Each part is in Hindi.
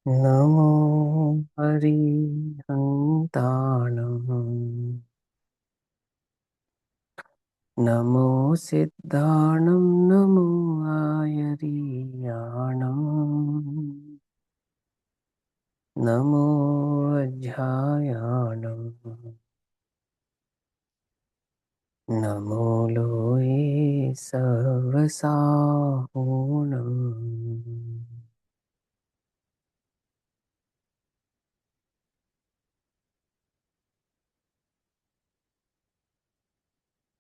नमो हरिहन्ताणम् नमो सिद्धाणं नमो आयर्याणम् नमो अध्यायाणम् नमो लोये सर्वसाहूणम्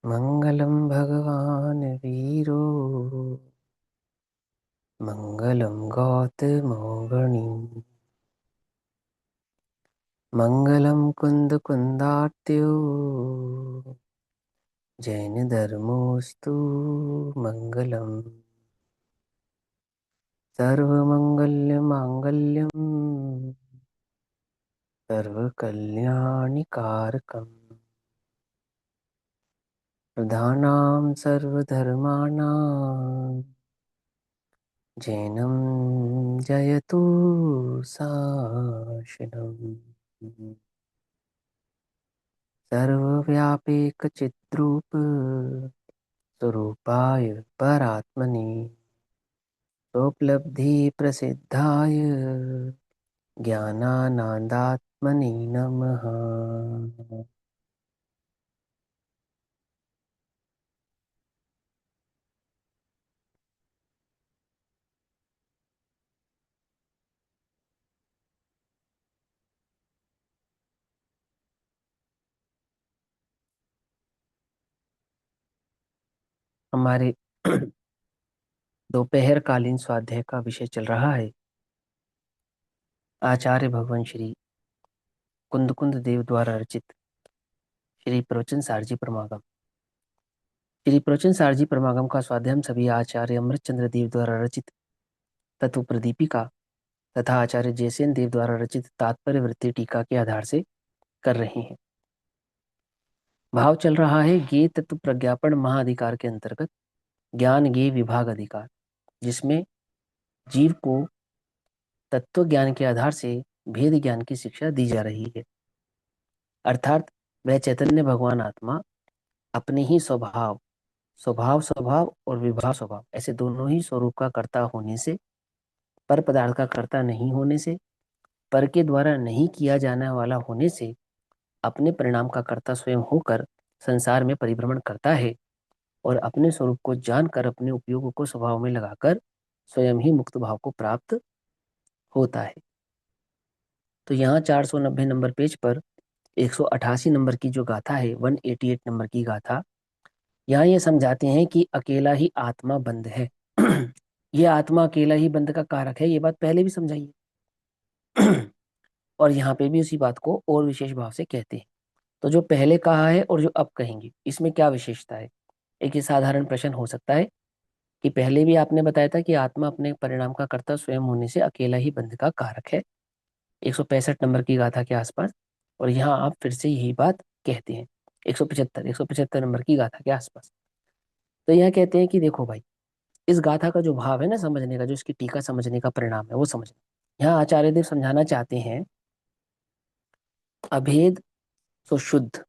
मङ्गलं भगवान् वीरो मङ्गलं गौतमो मङ्गलं कुन्दकुन्दार्त्यो जैनधर्मोऽस्तु मङ्गलम् सर्वमङ्गल्यमाङ्गल्यम् सर्वकल्याणिकारकम् प्रधानां सर्वधर्माणां जैनं जयतु शासनम् सर्वव्यापीकचिद्रूप स्वरूपाय परात्मने स्वोपलब्धिप्रसिद्धाय ज्ञानानन्दात्मने नमः। हमारे दोपहर कालीन स्वाध्याय का विषय चल रहा है आचार्य भगवान श्री कुंद कुंद देव द्वारा रचित श्री प्रवचन सारजी परमागम। श्री प्रवचन सारजी परमागम का स्वाध्याय हम सभी आचार्य अमृतचंद्र देव द्वारा रचित तत्व प्रदीपिका तथा आचार्य जयसेन देव द्वारा रचित तात्पर्य वृत्ति टीका के आधार से कर रहे हैं। भाव चल रहा है ज्ञेय तत्व प्रज्ञापन महाअधिकार के अंतर्गत ज्ञान ज्ञेय विभाग अधिकार, जिसमें जीव को तत्व ज्ञान के आधार से भेद ज्ञान की शिक्षा दी जा रही है। अर्थात वह चैतन्य भगवान आत्मा अपने ही स्वभाव स्वभाव स्वभाव और विभाव स्वभाव ऐसे दोनों ही स्वरूप का कर्ता होने से, पर पदार्थ का कर्ता नहीं होने से, पर के द्वारा नहीं किया जाने वाला होने से अपने परिणाम का कर्ता स्वयं होकर संसार में परिभ्रमण करता है और अपने स्वरूप को जानकर अपने उपयोगों को स्वभाव में लगाकर स्वयं ही मुक्त भाव को प्राप्त होता है। तो यहाँ 490 नंबर पेज पर 188 नंबर की जो गाथा है, 188 नंबर की गाथा, यहाँ ये समझाते हैं कि अकेला ही आत्मा बंध है। ये आत्मा अकेला ही बंध का कारक है, ये बात पहले भी समझाई है। और यहाँ पे भी उसी बात को और विशेष भाव से कहते हैं। तो जो पहले कहा है और जो अब कहेंगे, इसमें क्या विशेषता है? एक ये साधारण प्रश्न हो सकता है कि पहले भी आपने बताया था कि आत्मा अपने परिणाम का कर्ता स्वयं होने से अकेला ही बंध का कारक है, 165 नंबर की गाथा के आसपास। और यहाँ आप फिर से यही बात कहते हैं 175 नंबर की गाथा के आसपास। तो यहाँ कहते हैं कि देखो भाई, इस गाथा का जो भाव है ना समझने का, जो इसकी टीका समझने का परिणाम है वो समझना। यहाँ आचार्य देव समझाना चाहते हैं अभेद सो शुद्ध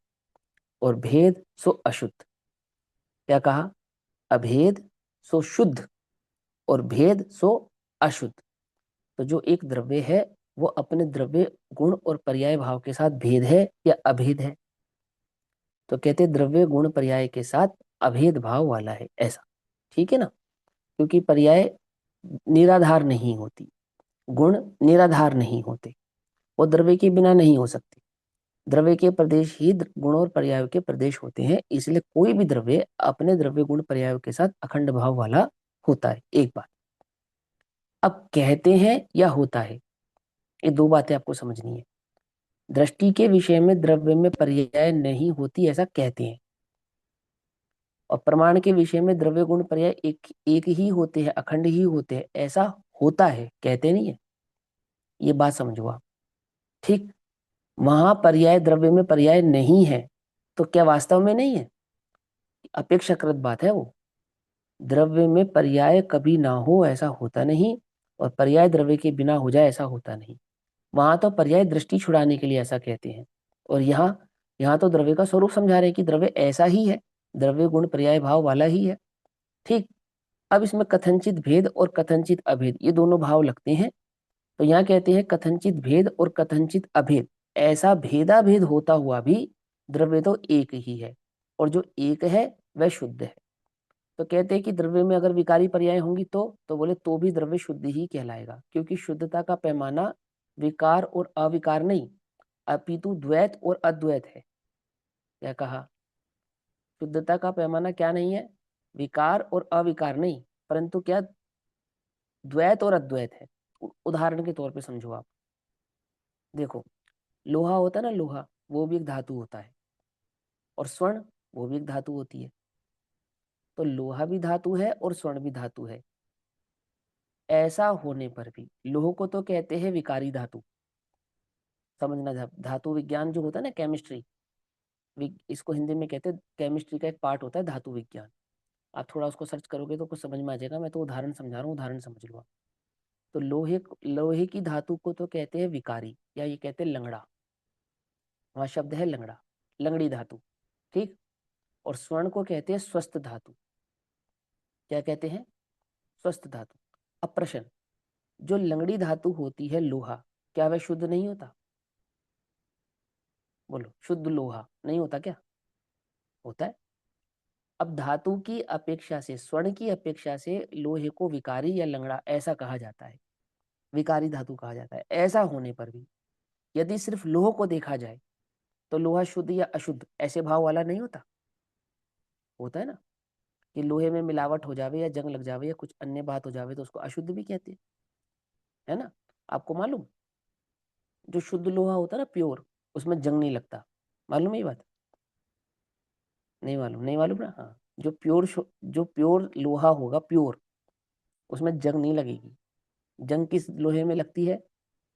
और भेद सो अशुद्ध। क्या कहा? अभेद सो शुद्ध और भेद सो अशुद्ध। तो जो एक द्रव्य है वो अपने द्रव्य गुण और पर्याय भाव के साथ भेद है या अभेद है? तो कहते हैं द्रव्य गुण पर्याय के साथ अभेद भाव वाला है, ऐसा। ठीक है ना? क्योंकि पर्याय निराधार नहीं होती, गुण निराधार नहीं होते, वो द्रव्य के बिना नहीं हो सकते। द्रव्य के प्रदेश ही गुण और पर्याय के प्रदेश होते हैं, इसलिए कोई भी द्रव्य अपने द्रव्य गुण पर्याय के साथ अखंड भाव वाला होता है। एक बात। अब कहते हैं या होता है, ये दो बातें आपको समझनी है। दृष्टि के विषय में द्रव्य में पर्याय नहीं होती ऐसा कहते हैं, और प्रमाण के विषय में द्रव्य गुण पर्याय एक एक ही होते हैं, अखंड ही होते हैं ऐसा होता है, कहते नहीं है। ये बात समझो आप। ठीक? वहां पर्याय द्रव्य में पर्याय नहीं है तो क्या वास्तव में नहीं है? अपेक्षाकृत बात है वो। द्रव्य में पर्याय कभी ना हो ऐसा होता नहीं, और पर्याय द्रव्य के बिना हो जाए ऐसा होता नहीं। वहां तो पर्याय दृष्टि छुड़ाने के लिए ऐसा कहते हैं, और यहाँ यहाँ तो द्रव्य का स्वरूप समझा रहे हैं कि द्रव्य ऐसा ही है, द्रव्य गुण पर्याय भाव वाला ही है। ठीक। अब इसमें कथनचित भेद और कथनचित अभेद ये दोनों भाव लगते हैं। तो यहाँ कहते हैं कथनचित भेद और कथनचित अभेद, ऐसा भेदा भेद होता हुआ भी द्रव्य तो एक ही है, और जो एक है वह शुद्ध है। तो कहते हैं कि द्रव्य में अगर विकारी पर्याय होंगी तो बोले तो भी द्रव्य शुद्ध ही कहलाएगा, क्योंकि शुद्धता का पैमाना विकार और अविकार नहीं, अपितु द्वैत और अद्वैत है। क्या कहा? शुद्धता का पैमाना क्या नहीं है? विकार और अविकार नहीं, परंतु क्या? द्वैत और अद्वैत है। उदाहरण के तौर पे समझो आप। देखो, लोहा होता है ना, लोहा वो भी एक धातु होता है, और स्वर्ण वो भी एक धातु होती है। तो लोहा भी धातु है और स्वर्ण भी धातु है। ऐसा होने पर भी लोह को तो कहते हैं विकारी धातु। समझना, धातु विज्ञान जो होता है ना, केमिस्ट्री, इसको हिंदी में कहते हैं, केमिस्ट्री का एक पार्ट होता है धातु विज्ञान। आप थोड़ा उसको सर्च करोगे तो कुछ समझ में आ जाएगा। मैं तो उदाहरण समझा रहा हूँ, उदाहरण समझ लो आप। तो लोहे की धातु को तो कहते हैं विकारी, या ये कहते हैं लंगड़ा। वहां शब्द है लंगड़ा, लंगड़ी धातु। ठीक। और स्वर्ण को कहते हैं स्वस्थ धातु। क्या कहते हैं? स्वस्थ धातु। अब प्रश्न, जो लंगड़ी धातु होती है लोहा, क्या वह शुद्ध नहीं होता? बोलो, शुद्ध लोहा नहीं होता क्या? होता है। अब धातु की अपेक्षा से, स्वर्ण की अपेक्षा से लोहे को विकारी या लंगड़ा ऐसा कहा जाता है, विकारी धातु कहा जाता है। ऐसा होने पर भी यदि सिर्फ लोह को देखा जाए तो लोहा शुद्ध या अशुद्ध ऐसे भाव वाला नहीं होता। होता है ना, कि लोहे में मिलावट हो जावे या जंग लग जावे या कुछ अन्य बात हो जावे तो उसको अशुद्ध भी कहते हैं, है ना? आपको मालूम, जो शुद्ध लोहा होता है ना, प्योर, उसमें जंग नहीं लगता। मालूम है ये बात? नहीं मालूम? नहीं मालूम ना, हाँ। जो प्योर लोहा होगा, प्योर, उसमें जंग नहीं लगेगी। जंग किस लोहे में लगती है?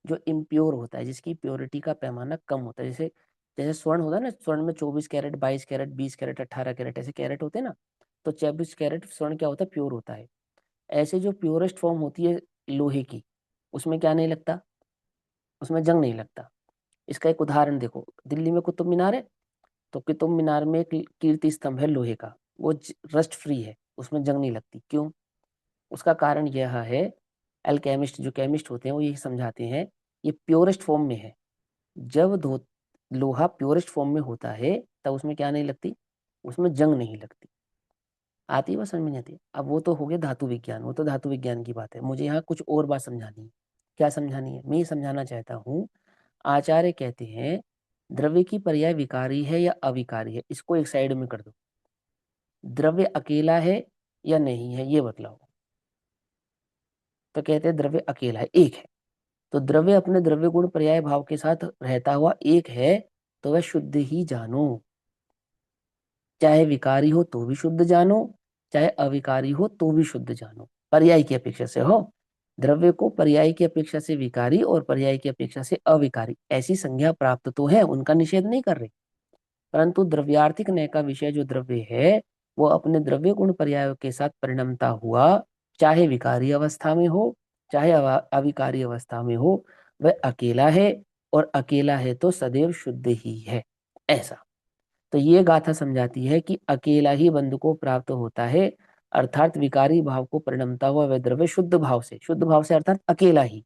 जो इम्प्योर होता है, जिसकी प्योरिटी का पैमाना कम होता है। जैसे जैसे स्वर्ण होता है ना, स्वर्ण में 24 कैरेट, 22 कैरेट, 20 कैरेट, 18 कैरेट ऐसे कैरेट होते हैं ना। तो 24 कैरेट स्वर्ण क्या होता है? प्योर होता है। ऐसे जो प्योरेस्ट फॉर्म होती है लोहे की, उसमें क्या नहीं लगता? उसमें जंग नहीं लगता। इसका एक उदाहरण देखो, दिल्ली में कुतुब मीनार है, तो कुतुब मीनार में एक कीर्ति स्तंभ है लोहे का, वो रस्ट फ्री है, उसमें जंग नहीं लगती। क्यों? उसका कारण यह है, एल्केमिस्ट जो केमिस्ट होते हैं वो यही समझाते हैं, ये प्योरेस्ट फॉर्म में है। जब लोहा प्योरेस्ट फॉर्म में होता है तब उसमें क्या नहीं लगती? उसमें जंग नहीं लगती। आती है बात समझ में नहीं आती? अब वो तो हो गया धातु विज्ञान, वो तो धातु विज्ञान की बात है। मुझे यहाँ कुछ और बात समझानी है। क्या समझानी है? मैं ये समझाना चाहता हूँ, आचार्य कहते हैं द्रव्य की पर्याय विकारी है या अविकारी है, इसको एक साइड में कर दो। द्रव्य अकेला है या नहीं है, ये बतलाओ। तो कहते हैं द्रव्य अकेला है, एक है। तो द्रव्य अपने द्रव्य गुण पर्याय भाव के साथ रहता हुआ एक है, तो वह शुद्ध ही जानो। चाहे विकारी हो तो भी शुद्ध जानो, चाहे अविकारी हो तो भी शुद्ध जानो, पर्याय की अपेक्षा से हो। द्रव्य को पर्याय की अपेक्षा से विकारी और पर्याय की अपेक्षा से अविकारी ऐसी संज्ञा प्राप्त तो है, उनका निषेध नहीं कर रहे। परंतु द्रव्यार्थिक न्याय का विषय जो द्रव्य है, वो अपने द्रव्य गुण पर्यायों के साथ परिणमता हुआ, चाहे विकारी अवस्था में हो चाहे अविकारी अवस्था में हो, वह अकेला है, और अकेला है तो सदैव शुद्ध ही है। ऐसा। तो ये गाथा समझाती है कि अकेला ही बंधु को प्राप्त होता है, अर्थात विकारी भाव को परिणमता हुआ वह द्रव्य शुद्ध भाव से, शुद्ध भाव से अर्थात अकेला ही,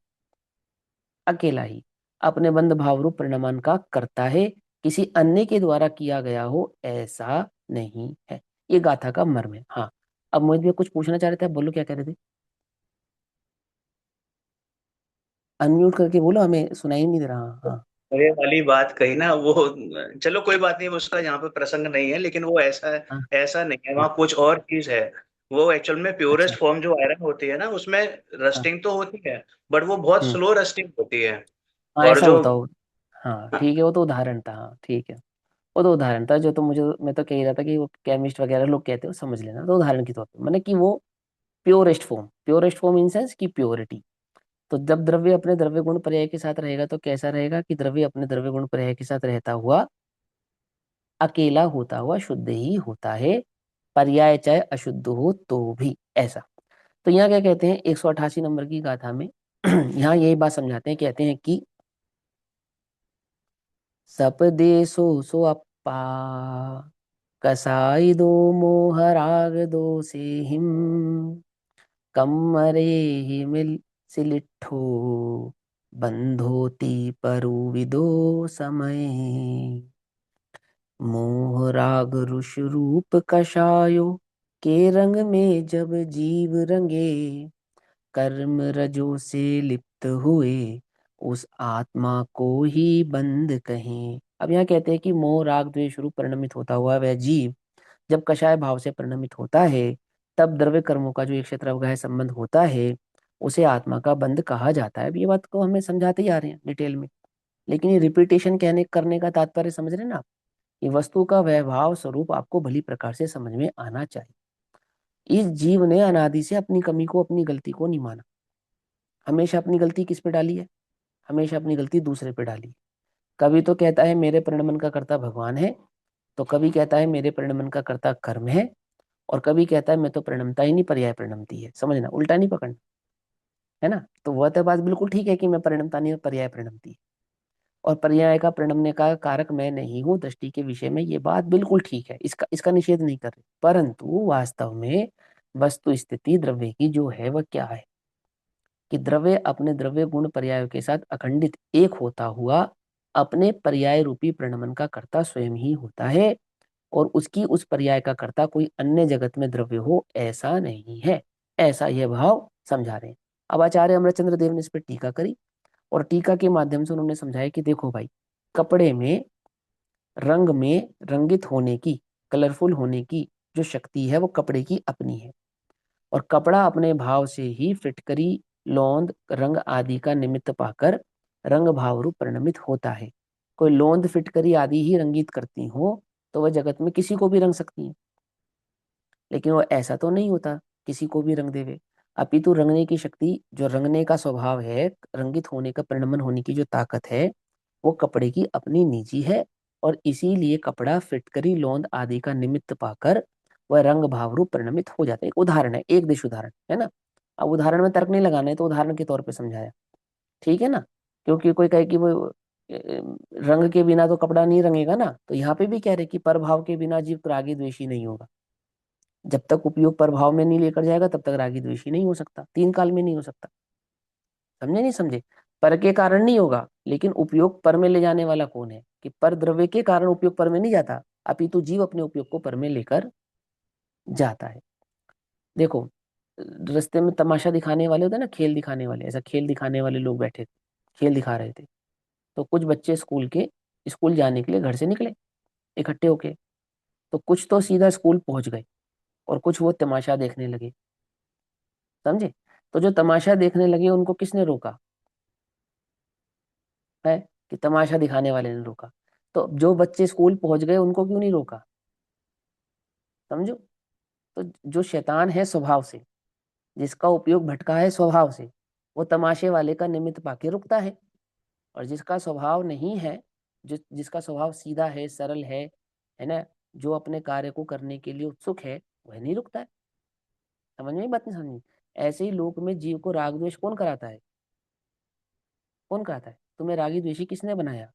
अकेला ही अपने बंध भाव रूप परिणमन का करता है, किसी अन्य के द्वारा किया गया हो ऐसा नहीं है। ये गाथा का मर्म है। हाँ, अब मोहित भैया कुछ पूछना चाह रहे थे, आप बोलो क्या कह रहे थे। अनम्यूट करके बोलो, हमें सुनाई नहीं दे रहा। हाँ। ये वाली बात कही ना वो, चलो कोई बात नहीं, उसका यहाँ पे प्रसंग नहीं है, लेकिन वो ऐसा हाँ। ऐसा नहीं है, हाँ। वहाँ कुछ और चीज है। वो एक्चुअल में अच्छा। प्योरेस्ट फॉर्म जो आयरन होती है ना, उसमें हाँ। रस्टिंग तो होती है, बट वो बहुत हम्म। स्लो रस्टिंग होती है। हाँ, और ऐसा जो होता हो। हाँ ठीक है, वो तो उदाहरण था। हाँ ठीक है, वो तो उदाहरण था, जो तो मुझे, मैं तो कह ही रहा था कि वो केमिस्ट वगैरह लोग कहते हो, समझ लेना। तो उदाहरण के तौर पे मैंने कि वो प्योरेस्ट फॉर्म इन सेंस की प्योरिटी। तो जब द्रव्य अपने द्रव्य गुण पर्याय के साथ रहेगा तो कैसा रहेगा, कि द्रव्य अपने द्रव्य गुण पर्याय के साथ रहता हुआ अकेला होता हुआ शुद्ध ही होता है, पर्याय चाहे अशुद्ध हो तो भी। ऐसा। तो यहाँ क्या कहते हैं 188 नंबर की गाथा में यहाँ यही बात समझाते हैं, कहते हैं कि सप दे सो अप्पा, कसाई दो मोह राग दो से हिम, कम्मरे ही मिल सिलिट्ठो, बंधोती परु विदो समय, मोह राग रुष रूप कषायो, के रंग में जब जीव रंगे, कर्म रजो से लिप्त हुए, उस आत्मा को ही बंद कहें। अब यहाँ कहते हैं कि मोह राग द्वेष रूप परिणमित होता हुआ वह जीव जब कषाय भाव से परिणमित होता है, तब द्रव्य कर्मों का जो एक क्षेत्रवगाह संबंध होता है, उसे आत्मा का बंध कहा जाता है। अब ये बात को हमें समझाते ही आ रहे हैं डिटेल में, लेकिन ये रिपीटेशन कहने करने का तात्पर्य समझ रहे हैं ना आप? ये वस्तु का वैभाव स्वरूप आपको भली प्रकार से समझ में आना चाहिए। इस जीव ने अनादि से अपनी कमी को, अपनी गलती को नहीं माना, हमेशा अपनी गलती किस पे डाली है? हमेशा अपनी गलती दूसरे पे डाली है। कभी तो कहता है मेरे परिणमन का कर्ता भगवान है, तो कभी कहता है मेरे परिणमन का कर्ता कर्म है, और कभी कहता है मैं तो परिणमता ही नहीं, पर्याय परिणमती है। समझना, उल्टा नहीं पकड़ना, है ना? तो वह तो बात बिल्कुल ठीक है कि मैं परिणमता नहीं, पर्याय परिणमती है, और पर्याय का परिणमने का कारक मैं नहीं हूँ दृष्टि के विषय में, ये बात बिल्कुल ठीक है, इसका इसका निषेध नहीं कर रहे। परंतु वास्तव में वस्तु स्थिति द्रव्य की जो है वह क्या है कि द्रव्य अपने द्रव्य गुण पर्यायों के साथ अखंडित एक होता हुआ अपने पर्याय रूपी प्रणमन का कर्ता स्वयं ही होता है, और उसकी उस पर्याय का कर्ता कोई अन्य जगत में द्रव्य हो ऐसा नहीं है। ऐसा यह भाव समझा रहे हैं। अब आचार्य अमरचंद्र देव ने इस पर टीका करी, और टीका के माध्यम से उन्होंने समझाया कि देखो भाई, कपड़े में रंग में रंगित होने की, कलरफुल होने की जो शक्ति है वो कपड़े की अपनी है, और कपड़ा अपने भाव से ही फिटकरी, लौंद, रंग आदि का निमित्त पाकर रंग भाव रूप परिणमित होता है। कोई लौंद फिटकरी आदि ही रंगित करती हो तो वह जगत में किसी को भी रंग सकती है, लेकिन वो ऐसा तो नहीं होता किसी को भी रंग देवे। अपितु रंगने की शक्ति, जो रंगने का स्वभाव है, रंगित होने का, परिणमन होने की जो ताकत है, वो कपड़े की अपनी निजी है, और इसीलिए कपड़ा फिटकरी, लौंद आदि का निमित्त पाकर वह रंग भाव रूप परिणमित हो जाता है। एक उदाहरण है, एक दिश उदाहरण है ना। अब उदाहरण में तर्क नहीं लगाना है, तो उदाहरण के तौर पे समझाया, ठीक है ना? क्योंकि कोई कहे कि वो रंग के बिना तो कपड़ा नहीं रंगेगा ना, तो यहाँ पे भी कह रहे कि पर भाव के बिना जीव रागी द्वेषी नहीं होगा। जब तक उपयोग प्रभाव में नहीं लेकर जाएगा तब तक रागी द्वेषी नहीं हो सकता, तीन काल में नहीं हो सकता। समझे नहीं समझे? पर के कारण नहीं होगा, लेकिन उपयोग पर में ले जाने वाला कौन है कि पर द्रव्य के कारण उपयोग पर में नहीं जाता, अपितु जीव अपने उपयोग को पर में लेकर जाता है। देखो, रास्ते में तमाशा दिखाने वाले होते हैं ना, खेल दिखाने वाले, ऐसा खेल दिखाने वाले लोग बैठे थे, खेल दिखा रहे थे। तो कुछ बच्चे स्कूल जाने के लिए घर से निकले इकट्ठे होके, तो कुछ तो सीधा स्कूल पहुंच गए, और कुछ वो तमाशा देखने लगे। समझे? तो जो तमाशा देखने लगे उनको किसने रोका है? कि तमाशा दिखाने वाले ने रोका। तो जो बच्चे स्कूल पहुंच गए उनको क्यों नहीं रोका? समझो? तो जो शैतान है स्वभाव से, जिसका उपयोग भटका है स्वभाव से, वो तमाशे वाले का निमित्त पाके रुकता है, और जिसका स्वभाव नहीं है, जिसका स्वभाव सीधा है, सरल है ना, जो अपने कार्य को करने के लिए उत्सुक है, वह नहीं रुकता है। समझ में बात नहीं समझी? ऐसे ही लोक में जीव को राग द्वेष कौन कराता है? कौन कहता है तुम्हें रागी द्वेषी किसने बनाया?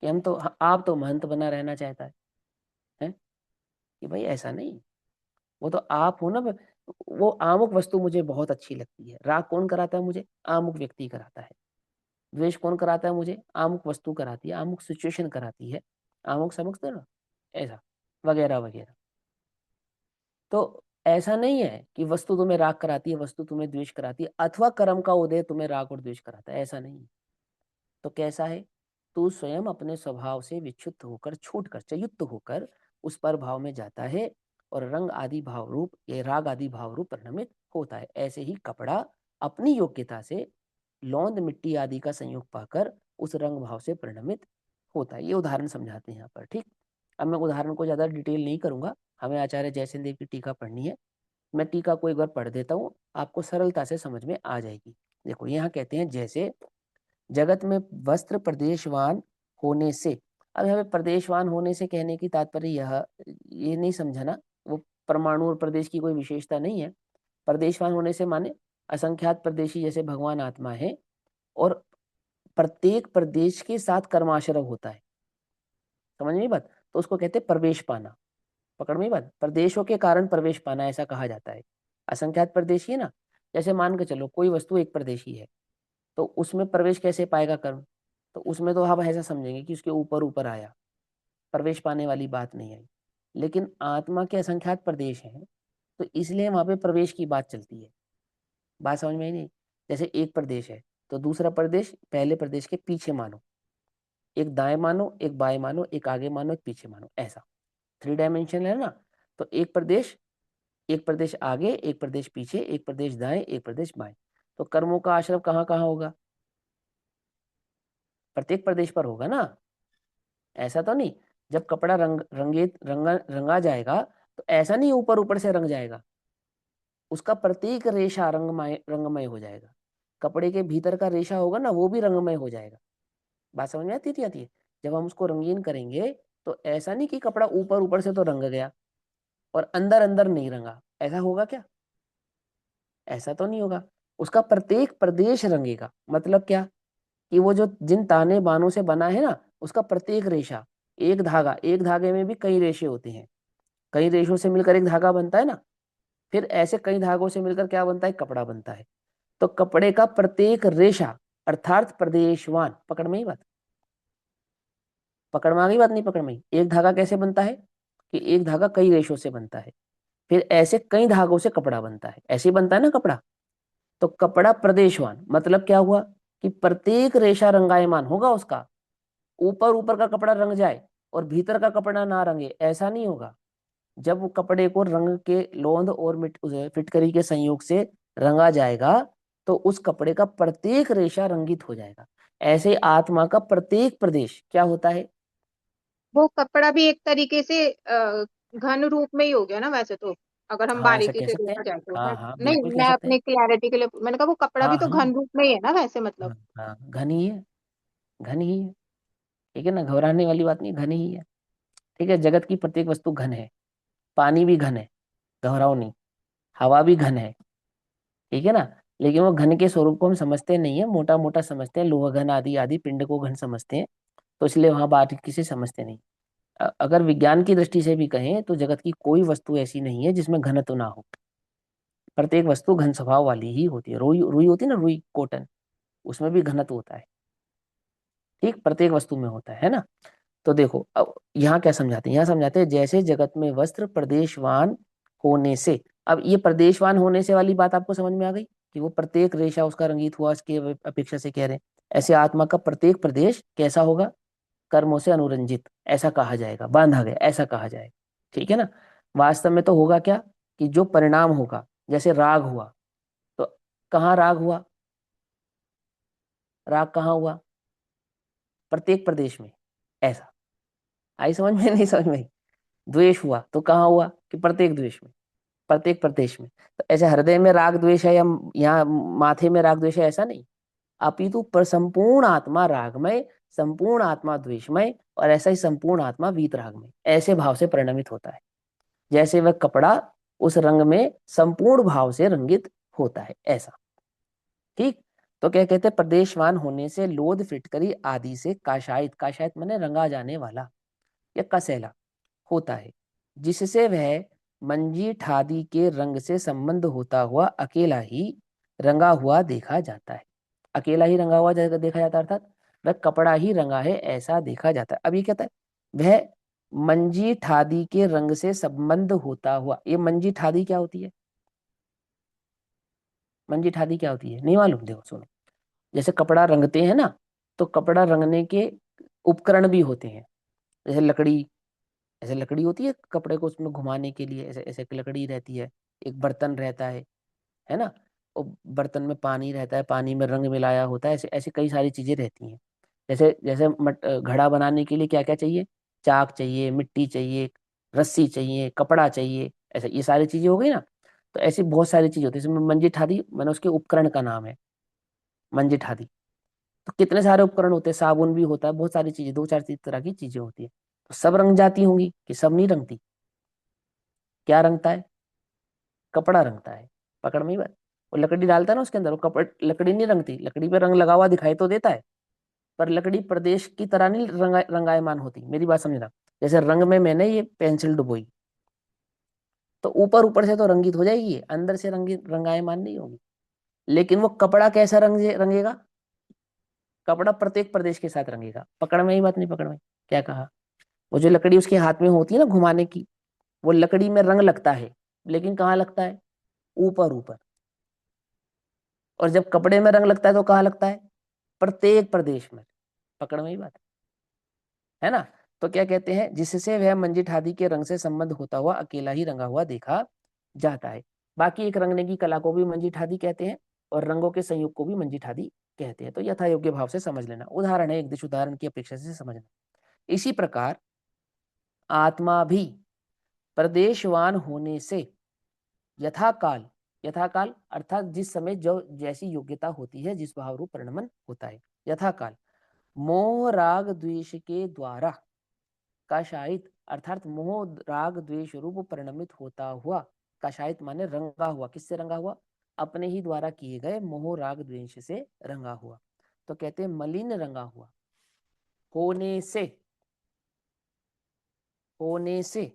कि हम तो, आप तो महंत बना रहना चाहता है? कि भाई ऐसा नहीं, वो तो आप हो ना। वो आमुक वस्तु मुझे बहुत अच्छी लगती है, राग कौन कराता है मुझे? आमुक व्यक्ति कराता है। द्वेष कौन कराता है मुझे? आमुक वस्तु कराती है, आमुक सिचुएशन कराती है, आमुक समझते हो ना, ऐसा वगैरह वगैरह। तो ऐसा नहीं है कि वस्तु तुम्हें राग कराती है, वस्तु तुम्हें द्वेष कराती है, अथवा कर्म का उदय तुम्हें राग और द्वेष कराता है, ऐसा नहीं है। तो कैसा है? तू स्वयं अपने स्वभाव से विच्युत होकर, छूट कर, च्युत होकर उस पर भाव में जाता है, और रंग आदि भाव रूप, ये राग आदि भाव रूप परिणमित होता है। ऐसे ही कपड़ा अपनी योग्यता से लौंद मिट्टी आदि का संयोग पाकर उस रंग भाव से परिणमित होता है। ये उदाहरण समझाते हैं यहाँ पर, ठीक। अब मैं उदाहरण को ज्यादा डिटेल नहीं करूंगा, हमें आचार्य जयसेन देव की टीका पढ़नी है। मैं टीका को एक बार पढ़ देता हूँ, आपको सरलता से समझ में आ जाएगी। देखो, यहाँ कहते हैं जैसे जगत में वस्त्र प्रदेशवान होने से। अब हमें प्रदेशवान होने से कहने की तात्पर्य यह, ये नहीं समझना, वो परमाणु और प्रदेश की कोई विशेषता नहीं है। प्रदेशवान होने से माने असंख्यात प्रदेशी जैसे भगवान आत्मा है, और प्रत्येक प्रदेश के साथ कर्माशय होता है। समझ में बात? तो उसको कहते हैं प्रवेश पाना। पकड़ में बात? प्रदेशों के कारण प्रवेश पाना ऐसा कहा जाता है। असंख्यात प्रदेशी है ना, जैसे मान के चलो कोई वस्तु एक प्रदेशी है, तो उसमें प्रवेश कैसे पाएगा कर्म? तो उसमें तो हम ऐसा समझेंगे कि उसके ऊपर ऊपर आया, प्रवेश पाने वाली बात नहीं आई। लेकिन आत्मा के असंख्यात प्रदेश हैं, तो इसलिए वहां पे प्रवेश की बात चलती है। बात समझ में आई नहीं? जैसे एक प्रदेश है, तो दूसरा प्रदेश पहले प्रदेश के पीछे मानो, एक दाएं मानो, एक बाएं मानो, एक आगे मानो, एक पीछे मानो, ऐसा 3 डायमेंशन है ना। तो एक प्रदेश आगे, एक प्रदेश पीछे, एक प्रदेश दाएं, एक प्रदेश बाएं। तो कर्मों का आश्रम कहाँ कहाँ होगा? प्रत्येक प्रदेश पर होगा ना। ऐसा तो नहीं, जब कपड़ा रंगा जाएगा, तो ऐसा नहीं ऊपर ऊपर से रंग जाएगा, उसका प्रत्येक रेशा रंगमय हो जाएगा। कपड़े के भीतर का रेशा होगा ना, वो भी रंगमय हो जाएगा। बात समझ में आती है? जब हम उसको रंगीन करेंगे, तो ऐसा नहीं कि कपड़ा ऊपर ऊपर से तो रंग गया और अंदर अंदर नहीं रंगा, ऐसा होगा क्या? ऐसा तो नहीं होगा। उसका प्रत्येक प्रदेश रंगेगा। मतलब क्या? कि वो जो जिन ताने बानों से बना है ना, उसका प्रत्येक रेशा, एक धागा, एक धागे में भी कई रेशे होते हैं, कई रेशों से मिलकर एक धागा बनता है ना। फिर ऐसे कई धागों से मिलकर क्या बनता है? कपड़ा बनता है। तो कपड़े का प्रत्येक रेशा अर्थात प्रदेशवान, पकड़ में ही बात? पकड़ में आ गई बात? नहीं पकड़ में आई? एक धागा कैसे बनता है? कि एक धागा कई रेशों से बनता है, फिर ऐसे कई धागों से कपड़ा बनता है, ऐसे ही बनता है ना कपड़ा। तो कपड़ा प्रदेशवान मतलब क्या हुआ? कि प्रत्येक रेशा रंगायमान होगा उसका। ऊपर ऊपर का कपड़ा रंग जाए और भीतर का कपड़ा ना रंगे, ऐसा नहीं होगा। जब वो कपड़े को रंग के लोंद और फिटकरी के संयोग से रंगा जाएगा, तो उस कपड़े का प्रत्येक रेशा रंगित हो जाएगा। ऐसे आत्मा का प्रत्येक प्रदेश क्या होता है? वो कपड़ा भी एक तरीके से घन रूप में ही हो गया ना वैसे तो, अगर हम हाँ, ऐसा बारीकी कह से सकते हैं। देखा जाए तो हाँ है। हाँ, नहीं, बिल्कुल कह मैं सकते हैं। अपने क्लैरिटी के लिए मैंने कहा वो कपड़ा भी हाँ तो हाँ घन रूप में ही है ना वैसे हाँ मतलब। हाँ, घन ही है, घन ही है। ठीक है ना, घबराने वाली बात नहीं, घन ही है। ठीक है, जगत की प्रत्येक वस्तु घन है। पानी भी घन है, घबराओ नहीं। हवा भी घन है, ठीक है ना। लेकिन वो घन के स्वरूप को हम समझते नहीं है, मोटा मोटा समझते हैं, लोह घन आदि आदि पिंड को घन समझते हैं। तो इसलिए वहां बारीकी से समझते नहीं। अगर विज्ञान की दृष्टि से भी कहें, तो जगत की कोई वस्तु ऐसी नहीं है जिसमें घनत्व ना हो। प्रत्येक वस्तु घन स्वभाव वाली ही होती है। रुई रुई होती है ना, रुई कॉटन, उसमें भी घनत्व होता है। ठीक, प्रत्येक वस्तु में होता है ना। तो देखो अब यहाँ क्या समझाते हैं? यहाँ समझाते हैं जैसे जगत में वस्त्र प्रदेशवान होने से। अब ये प्रदेशवान होने से वाली बात आपको समझ में आ गई, कि वो प्रत्येक रेशा उसका रंगीत हुआ, इसके अपेक्षा से कह रहे हैं। ऐसे आत्मा का प्रत्येक प्रदेश कैसा होगा? कर्मों से अनुरंजित, ऐसा कहा जाएगा, बांधा गया, ऐसा कहा जाएगा। ठीक है ना। वास्तव में तो होगा क्या? कि जो परिणाम होगा, जैसे राग हुआ, तो कहाँ राग हुआ? राग कहाँ हुआ? प्रत्येक प्रदेश में। ऐसा आई समझ में? नहीं समझ में आई? द्वेष हुआ तो कहाँ हुआ? कि प्रत्येक द्वेष में, प्रत्येक प्रदेश में। तो ऐसे हृदय में राग द्वेष है, या यहाँ माथे में राग द्वेष है, ऐसा नहीं। अपितु पर संपूर्ण आत्मा रागमय, संपूर्ण आत्मा द्वेषमय, और ऐसा ही संपूर्ण आत्मा वीत रागमय, ऐसे भाव से परिणमित होता है। जैसे वह कपड़ा उस रंग में संपूर्ण भाव से रंगित होता है, ऐसा। ठीक। तो क्या कहते हैं? प्रदेशवान होने से लोध फिटकरी आदि से काशायित, काशायित माने रंगा जाने वाला या कसैला होता है, जिससे वह मंजी ठादी के रंग से संबंध होता हुआ अकेला ही रंगा हुआ देखा जाता है। अकेला ही रंगा हुआ देखा जाता है, अर्थात वह कपड़ा ही रंगा है ऐसा देखा जाता है। अब ये कहता है वह मंजी ठादी के रंग से संबंध होता हुआ। ये मंजी ठादी क्या होती है? मंजी ठादी क्या होती है नहीं मालूम? देखो सुनो, जैसे कपड़ा रंगते हैं ना, तो कपड़ा रंगने के उपकरण भी होते हैं। जैसे लकड़ी, ऐसे लकड़ी होती है कपड़े को उसमें घुमाने के लिए, ऐसे ऐसे एक लकड़ी रहती है। एक बर्तन रहता है ना। और बर्तन में पानी रहता है, पानी में रंग मिलाया होता है, ऐसे ऐसे कई सारी चीजें रहती हैं। जैसे जैसे घड़ा बनाने के लिए क्या क्या चाहिए? चाक चाहिए, मिट्टी चाहिए, रस्सी चाहिए, कपड़ा चाहिए, ऐसे ये सारी चीजें हो गई ना। तो ऐसी बहुत सारी चीजें होती है। इसमें मंजी ठादी मैंने उसके उपकरण का नाम है, मंजी ठादी। तो कितने सारे उपकरण होते हैं, साबुन भी होता है, बहुत सारी चीजें, दो चार तरह की चीजें होती है। तो सब रंग जाती होंगी कि सब नहीं रंगती? क्या रंगता है? कपड़ा रंगता है। पकड़ में ही बात। वो लकड़ी डालता है ना उसके अंदर, वो कपड़ लकड़ी नहीं रंगती, लकड़ी पे रंग लगा हुआ दिखाई तो देता है, पर लकड़ी प्रदेश की तरह नहीं रंगायमान होती। मेरी बात समझना, जैसे रंग में मैंने ये पेंसिल डुबोई तो ऊपर ऊपर से तो रंगित हो जाएगी, अंदर से रंगायमान नहीं होगी। लेकिन वो कपड़ा कैसा रंगेगा, कपड़ा प्रत्येक प्रदेश के साथ रंगेगा। पकड़ में ही बात नहीं, पकड़ में क्या कहा। वो जो लकड़ी उसके हाथ में होती है ना घुमाने की, वो लकड़ी में रंग लगता है, लेकिन कहाँ लगता है, ऊपर ऊपर। और जब कपड़े में रंग लगता है तो कहाँ लगता है, प्रत्येक प्रदेश में। पकड़ में ही बात है ना। तो क्या कहते हैं, जिससे वह मंजीठ आदि के रंग से संबंध होता हुआ अकेला ही रंगा हुआ देखा जाता है। बाकी एक रंगने की कला को भी मंजीठ आदि कहते हैं, और रंगों के संयोग को भी मंजीठ आदि कहते हैं। तो यथा योग्य भाव से समझ लेना। उदाहरण है, एक दिश उदाहरण की अपेक्षा से समझना। इसी प्रकार आत्मा भी प्रदेशवान होने से यथाकाल, यथाकाल अर्थात जिस समय जो जैसी योग्यता होती है, जिस भाव रूप परिणमन होता है, यथाकाल मोह राग द्वेष के द्वारा काशायित अर्थात मोह राग द्वेष रूप परिणमित होता हुआ, काशायित माने रंगा हुआ। किससे रंगा हुआ, अपने ही द्वारा किए गए मोह राग द्वेष से रंगा हुआ। तो कहते हैं मलिन रंगा हुआ होने से, होने से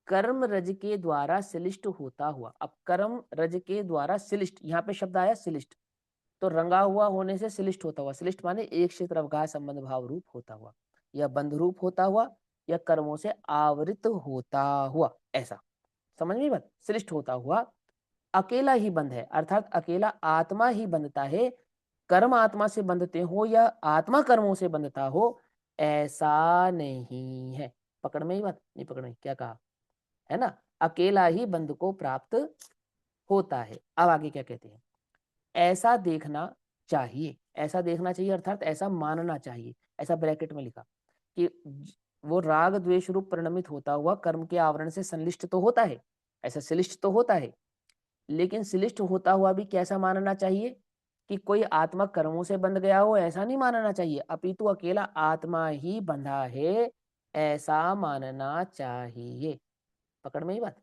कर्म रज के द्वारा श्लिष्ट होता हुआ। अब कर्म रज के द्वारा श्लिष्ट, यहाँ पे शब्द आया श्लिष्ट, तो रंगा हुआ होने से श्लिष्ट होता हुआ। श्लिष्ट माने एक क्षेत्र अवगाह संबंध भाव रूप होता हुआ, या बंध रूप होता हुआ, या कर्मों से आवृत होता हुआ, ऐसा समझ में बात। श्लिष्ट होता हुआ अकेला ही बंध है, अर्थात अकेला आत्मा ही बंधता है। कर्म आत्मा से बंधते हो या आत्मा कर्मों से बंधता हो, ऐसा नहीं है। पकड़ में ही बात नहीं, पकड़ में क्या कहा है ना, अकेला ही बंध को प्राप्त होता है। अब आगे क्या कहते हैं, ऐसा देखना चाहिए। ऐसा देखना चाहिए अर्थात ऐसा मानना चाहिए। ऐसा ब्रैकेट में लिखा कि वो राग द्वेष रूप परिणमित होता हुआ कर्म के आवरण से संलिष्ट तो होता है, ऐसा श्लिष्ट तो होता है, लेकिन श्लिष्ट होता हुआ भी कैसा मानना चाहिए कि कोई आत्मा कर्मों से बंध गया हो, ऐसा नहीं मानना चाहिए, अपितु अकेला आत्मा ही बंधा है, ऐसा मानना चाहिए। पकड़ में ही बात।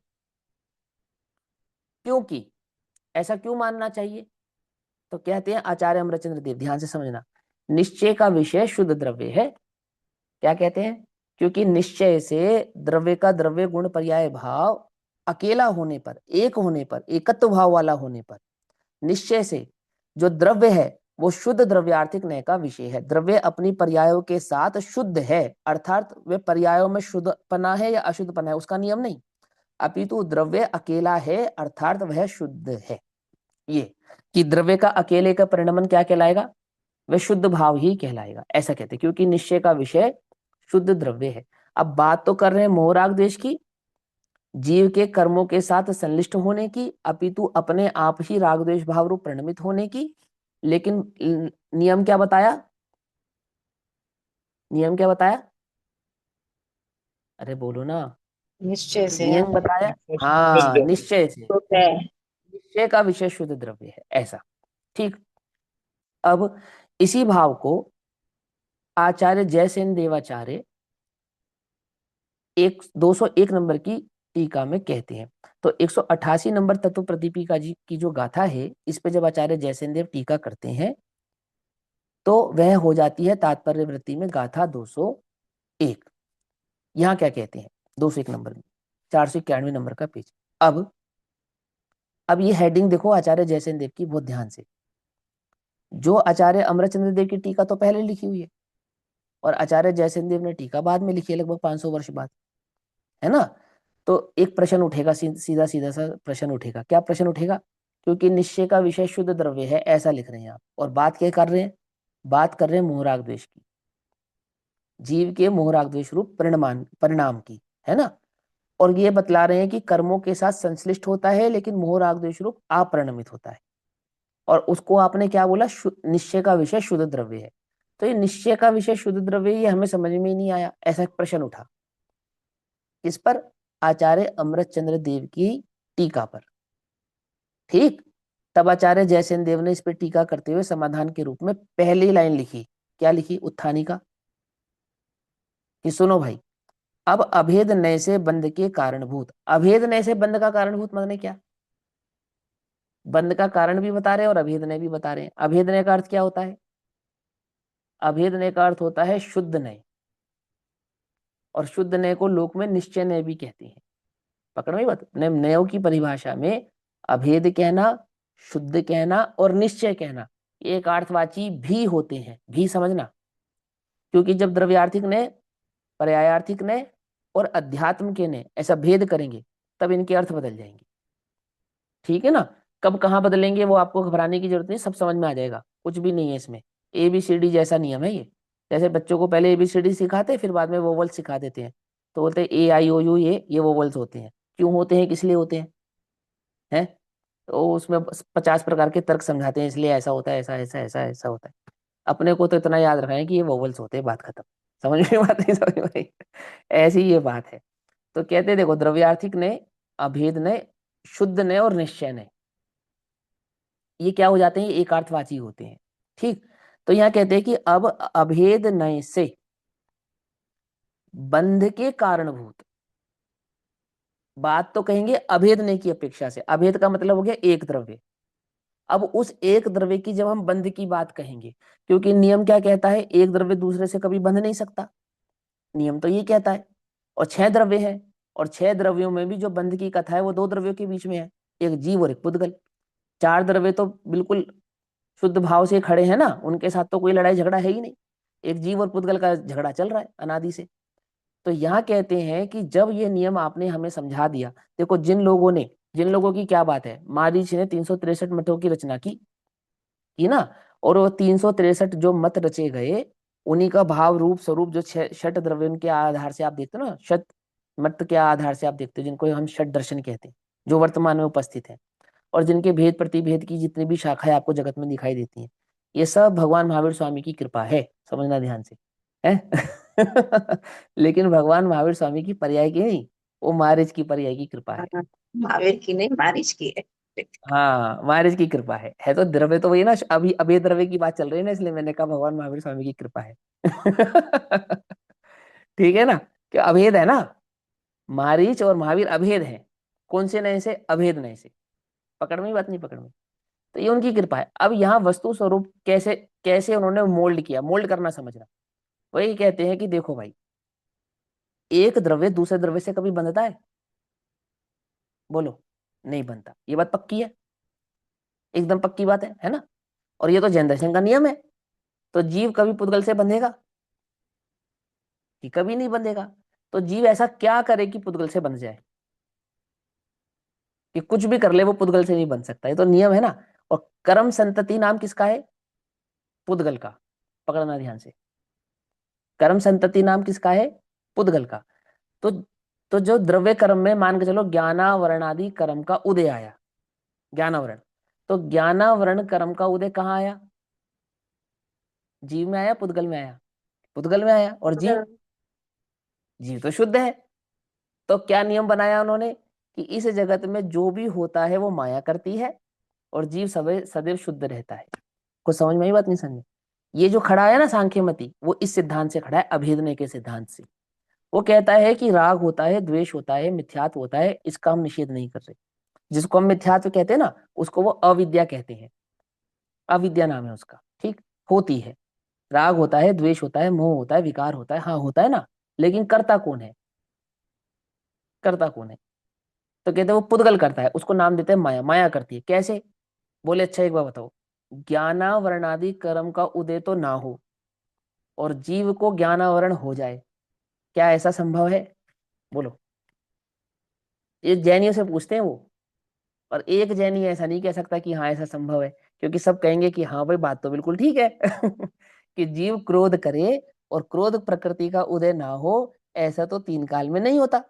क्योंकि ऐसा क्यों मानना चाहिए, तो कहते हैं आचार्य अमरचंद्र देव, ध्यान से समझना, निश्चय का विषय शुद्ध द्रव्य है। क्या कहते हैं, क्योंकि निश्चय से द्रव्य का द्रव्य गुण पर्याय भाव अकेला होने पर, एक होने पर, एकत्व भाव वाला होने पर, निश्चय से जो द्रव्य है वो शुद्ध द्रव्यार्थिक नय का विषय है। द्रव्य अपनी पर्यायों के साथ शुद्ध है, अर्थात वे पर्यायों में शुद्धपना है या अशुद्धपना है उसका नियम नहीं, अपितु द्रव्य अकेला है अर्थात वह शुद्ध है। ये कि द्रव्य का अकेले का परिणमन क्या कहलाएगा, वह शुद्ध भाव ही कहलाएगा, ऐसा कहते हैं, क्योंकि निश्चय का विषय शुद्ध द्रव्य है। अब बात तो कर रहे हैं मोह राग द्वेष की, जीव के कर्मों के साथ संलिष्ट होने की, अपितु अपने आप ही राग द्वेष भाव रूप परिणमित होने की। लेकिन नियम क्या बताया, नियम क्या बताया, अरे बोलो ना, निश्चय से है। नियम बताया, हाँ शुद्ध। निश्चय से, तो है। निश्चय का विषय शुद्ध द्रव्य है, ऐसा ठीक। अब इसी भाव को आचार्य जयसेन देवाचार्य 201 नंबर की टीका में कहते हैं। तो 188 नंबर तत्व प्रदीपिका जी की जो गाथा है, इस पे जब आचार्य जयसेन देव टीका करते हैं तो वह हो जाती है तात्पर्य वृत्ति में गाथा 201। यहाँ क्या कहते हैं 201 नंबर में, 491 नंबर का पेज। अब ये हेडिंग देखो आचार्य जयसेन देव की बहुत ध्यान से। जो आचार्य अमरचंद्र देव की टीका तो पहले लिखी हुई है, और आचार्य जयसेन देव ने टीका बाद में लिखी है, लगभग 500 वर्ष बाद, है ना। तो एक प्रश्न उठेगा, सीधा सीधा सा प्रश्न उठेगा। क्या प्रश्न उठेगा, क्योंकि निश्चय का विषय शुद्ध द्रव्य है ऐसा लिख रहे हैं आप, और बात क्या कर रहे हैं, बात कर रहे हैं मोहराग द्वेष की, जीव के मोहराग द्वेष रूप परिणाम की, है ना। और ये बतला रहे हैं कि कर्मों के साथ संश्लिष्ट होता है, लेकिन मोहराग द्वेष रूप अपरिणमित होता है। और उसको आपने क्या बोला, निश्चय का विषय शुद्ध द्रव्य है। तो ये निश्चय का विषय शुद्ध द्रव्य, ये हमें समझ में ही नहीं आया, ऐसा एक प्रश्न उठा। इस पर आचार्य अमृतचंद्र देव की टीका पर, ठीक। तब आचार्य जयसेन देव ने इस पर टीका करते हुए समाधान के रूप में पहली लाइन लिखी, क्या लिखी, उत्थानी का, कि सुनो भाई, अब अभेद नय से बंध के कारणभूत, अभेद नय से बंध का कारणभूत माने क्या, बंध का कारण भी बता रहे हैं और अभेदनय भी बता रहे हैं। अभेदनय का अर्थ क्या होता है? अभेदनय का अर्थ होता है शुद्ध नय, और शुद्ध नय को लोक में निश्चय नय भी कहते हैं। पकड़ में बात, नयों की परिभाषा में अभेद कहना, शुद्ध कहना और निश्चय कहना ये एक अर्थवाची भी होते हैं, भी समझना। क्योंकि जब द्रव्यार्थिक ने, पर्यायार्थिक ने और अध्यात्म के ने ऐसा भेद करेंगे तब इनके अर्थ बदल जाएंगे। ठीक है ना? कब कहाँ बदलेंगे वो आपको घबराने की जरूरत नहीं, सब समझ में आ जाएगा, कुछ भी नहीं है इसमें। ABCD जैसा नियम है ये। जैसे बच्चों को पहले ABCD सिखाते फिर बाद में वोवल सिखा देते हैं, तो बोलते हैं A I O U, ये वोवल्स होते हैं। क्यों होते हैं, किस लिए होते हैं? तो उसमें 50 प्रकार के तर्क समझाते हैं, इसलिए ऐसा होता है, ऐसा ऐसा ऐसा ऐसा होता है। अपने को तो इतना याद रखना है कि ये वोवल्स होते हैं, बात खत्म। समझ में बात नहीं समझ में आई? ऐसी ये बात है। तो कहते हैं देखो, द्रव्यार्थिक ने, अभेद ने, शुद्ध ने और निश्चय ने, ये क्या हो जाते हैं? एकार्थवाची होते हैं। ठीक। तो यहाँ कहते हैं कि अब अभेद नय से बंध के कारणभूत, बात तो कहेंगे अभेद नय की अपेक्षा से। अभेद का मतलब हो गया एक द्रव्य। अब उस एक द्रव्य की जब हम बंध की बात कहेंगे, क्योंकि नियम क्या कहता है, एक द्रव्य दूसरे से कभी बंध नहीं सकता, नियम तो ये कहता है। और 6 द्रव्य हैं, और 6 द्रव्यों में भी जो बंध की कथा है वो 2 द्रव्यों के बीच में है, एक जीव और एक पुद्गल। 4 द्रव्य तो बिल्कुल शुद्ध भाव से खड़े हैं ना, उनके साथ तो कोई लड़ाई झगड़ा है ही नहीं। एक जीव और पुद्गल का झगड़ा चल रहा है अनादि से। तो यहाँ कहते हैं कि जब ये नियम आपने हमें समझा दिया, देखो जिन लोगों की क्या बात है, मारीच ने 363 मठों की रचना की ना, और वो 363 जो मत रचे गए, उन्हीं का भाव रूप स्वरूप जो षट द्रव्य उनके आधार से आप देखते हो ना, षट मत के आधार से आप देखते हो, जिनको हम षट दर्शन कहते हैं, जो वर्तमान में उपस्थित है, और जिनके भेद प्रतिभेद की जितनी भी शाखाएं आपको जगत में दिखाई देती हैं, ये सब भगवान महावीर स्वामी की कृपा है, समझना ध्यान से है। लेकिन भगवान महावीर स्वामी की पर्याय की नहीं, वो महाराज की पर्याय की कृपा है। हाँ, महावीर की नहीं, मारिच की है। हाँ, महाराज की कृपा है तो द्रव्य तो वही ना, अभी अभेद द्रव्य की बात चल रही है ना, इसलिए मैंने कहा भगवान महावीर स्वामी की कृपा है। ठीक है ना? कि अभेद है ना, मारीच और महावीर अभेद है। कौन से नए से? अभेद नए से। पकड़ में, बात नहीं पकड़ में? तो ये उनकी कृपा है। अब यहाँ वस्तु स्वरूप कैसे कैसे उन्होंने मोल्ड किया, मोल्ड करना समझना। वही कहते हैं कि देखो भाई, एक द्रव्य दूसरे द्रव्य से कभी बंधता है? बोलो, नहीं बनता। ये बात पक्की है, एकदम पक्की बात है ना? और ये तो जैन दर्शन का नियम है। तो जीव कभी पुद्गल से बंधेगा? कि कभी नहीं बंधेगा। तो जीव ऐसा क्या करे कि पुद्गल से बंध जाए? कि कुछ भी कर ले वो पुद्गल से नहीं बन सकता, ये तो नियम है ना। और कर्म संतति नाम किसका है? पुद्गल का। पकड़ना ध्यान से, कर्म संतति नाम किसका है? पुद्गल का। तो जो द्रव्य कर्म में मान के चलो ज्ञानावरण आदि कर्म का उदय आया, ज्ञानावरण, तो ज्ञानावरण कर्म का उदय कहाँ आया? जीव में आया, पुद्गल में आया? पुद्गल में आया। और जीव, जीव तो शुद्ध है। तो क्या नियम बनाया उन्होंने कि इस जगत में जो भी होता है वो माया करती है, और जीव सदैव सदैव शुद्ध रहता है। कुछ समझ में आई बात? नहीं समझे? ये जो खड़ा है ना सांख्यमति, वो इस सिद्धांत से खड़ा है, अभेदने के सिद्धांत से। वो कहता है कि राग होता है, द्वेष होता है, मिथ्यात्व होता है, इसका हम निषेध नहीं कर रहे। जिसको हम मिथ्यात्व कहते हैं ना, उसको वो अविद्या कहते हैं, अविद्या नाम है उसका। ठीक, होती है, राग होता है, द्वेष होता है, मोह होता है, विकार होता है, हाँ होता है ना। लेकिन करता कौन है? करता कौन है? तो कहते हैं वो पुद्गल करता है, उसको नाम देते हैं माया। माया करती है कैसे? बोले अच्छा एक बार बताओ, ज्ञानावरणादि कर्म का उदय तो ना हो और जीव को ज्ञानावरण हो जाए, क्या ऐसा संभव है? बोलो। ये जैनियों से पूछते हैं वो, और एक जैनी ऐसा नहीं कह सकता कि हाँ ऐसा संभव है, क्योंकि सब कहेंगे कि हाँ भाई बात तो बिल्कुल ठीक है। कि जीव क्रोध करे और क्रोध प्रकृति का उदय ना हो, ऐसा तो 3 काल में नहीं होता।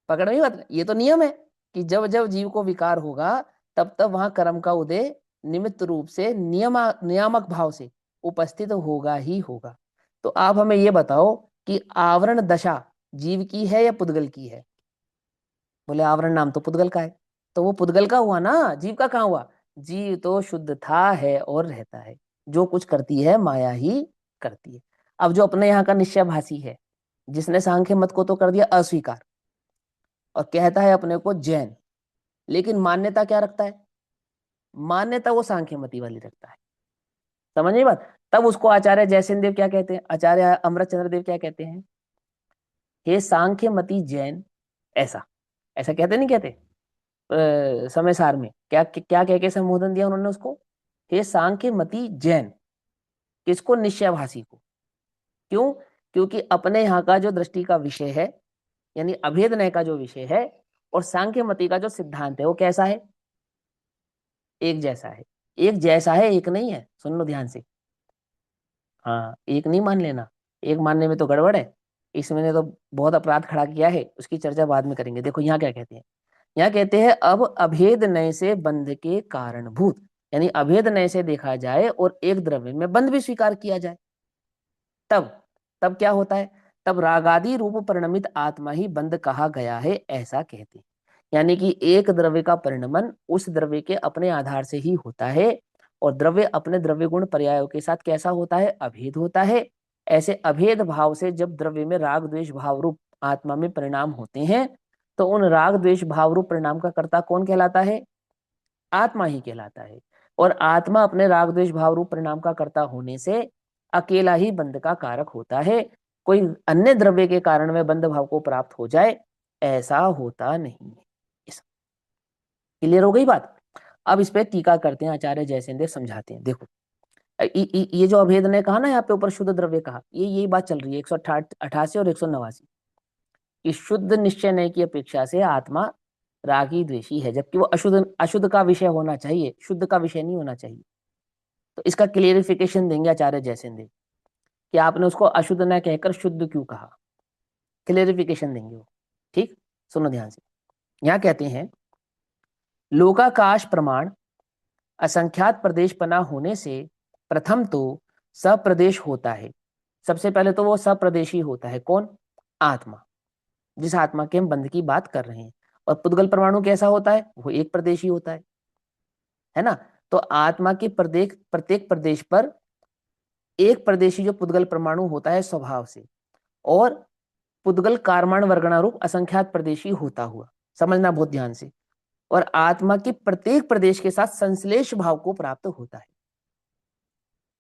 पकड़ में बात? ये तो नियम है कि जब जब जीव को विकार होगा तब तब वहां कर्म का उदय निमित्त रूप से नियामक भाव से उपस्थित होगा ही होगा। तो आप हमें ये बताओ कि आवरण दशा जीव की है या पुद्गल की है? बोले आवरण नाम तो पुद्गल का है। तो वो पुद्गल का हुआ ना, जीव का कहाँ हुआ? जीव तो शुद्ध था, है और रहता है। जो कुछ करती है माया ही करती है। अब जो अपने यहाँ का निश्चयभाषी है, जिसने सांख्य मत को तो कर दिया अस्वीकार और कहता है अपने को जैन, लेकिन मान्यता क्या रखता है? मान्यता वो सांख्यमति वाली रखता है। समझ नहीं बात। तब उसको आचार्य जयसेन देव क्या कहते हैं, आचार्य अमृत चंद्र देव क्या कहते हैं, हे सांख्यमति जैन, ऐसा ऐसा कहते नहीं कहते, समय सार में क्या क्या कह के संबोधन दिया उन्होंने उसको, हे सांख्यमति जैन। किसको, निश्चयभाषी को। क्यों, क्योंकि अपने यहाँ का जो दृष्टि का विषय है, यानी अभेद नय का जो विषय है, और सांख्यमति का जो सिद्धांत है वो कैसा है, एक जैसा है। एक जैसा है, एक नहीं है, सुन लो ध्यान से। हाँ, एक नहीं मान लेना, एक मानने में तो गड़बड़ है। इसमें तो बहुत अपराध खड़ा किया है, उसकी चर्चा बाद में करेंगे। देखो यहाँ क्या कहते हैं, यहाँ कहते हैं अब अभेद नय से बंध के कारणभूत, यानी अभेद नय से देखा जाए और एक द्रव्य में बंध भी स्वीकार किया जाए, तब तब क्या होता है, तब रागादि रूप परिणमित आत्मा ही बंध कहा गया है, ऐसा कहते हैं। यानी कि एक द्रव्य का परिणमन उस द्रव्य के अपने आधार से ही होता है, और द्रव्य अपने द्रव्य गुण पर्यायों के साथ कैसा होता है, अभेद होता है। ऐसे अभेद भाव से जब द्रव्य में राग द्वेष भाव रूप आत्मा में परिणाम होते हैं, तो उन राग द्वेष भाव रूप परिणाम का कर्ता कौन कहलाता है, आत्मा ही कहलाता है। और आत्मा अपने राग द्वेष भाव रूप परिणाम का कर्ता होने से अकेला ही बंध का कारक होता है। कोई अन्य द्रव्य के कारण में बंध भाव को प्राप्त हो जाए, ऐसा होता नहीं है। क्लियर हो गई बात। अब इस पे टीका करते हैं आचार्य जयसेन देव, समझाते हैं। देखो ये जो अभेद ने कहा ना यहाँ पे ऊपर शुद्ध द्रव्य कहा, ये यही बात चल रही है 188 और 189 कि शुद्ध निश्चय नय की अपेक्षा से आत्मा रागी द्वेषी है, जबकि वो अशुद्ध अशुद्ध का विषय होना चाहिए, शुद्ध का विषय नहीं होना चाहिए। तो इसका क्लियरिफिकेशन देंगे आचार्य जयसेन देव कि आपने उसको अशुद्ध न कहकर शुद्ध क्यों कहा, क्लियरिफिकेशन देंगे वो। ठीक, सुनो ध्यान से। यहाँ कहते हैं लोकाकाश प्रमाण असंख्यात प्रदेश पना होने से प्रथम तो सप्रदेश होता है। सबसे पहले तो वो सप्रदेशी होता है, कौन, आत्मा, जिस आत्मा के हम बंध की बात कर रहे हैं। और पुद्गल परमाणु कैसा होता है, वो एक प्रदेशी होता है ना। तो आत्मा के प्रत्येक प्रत्येक प्रदेश पर एक प्रदेशी जो पुद्गल परमाणु होता है स्वभाव से, और पुद्गल कारमान वर्गणा रूप असंख्यात प्रदेशी होता हुआ, समझना बहुत ध्यान से। और आत्मा के प्रत्येक प्रदेश के साथ संश्लेष भाव को प्राप्त होता है।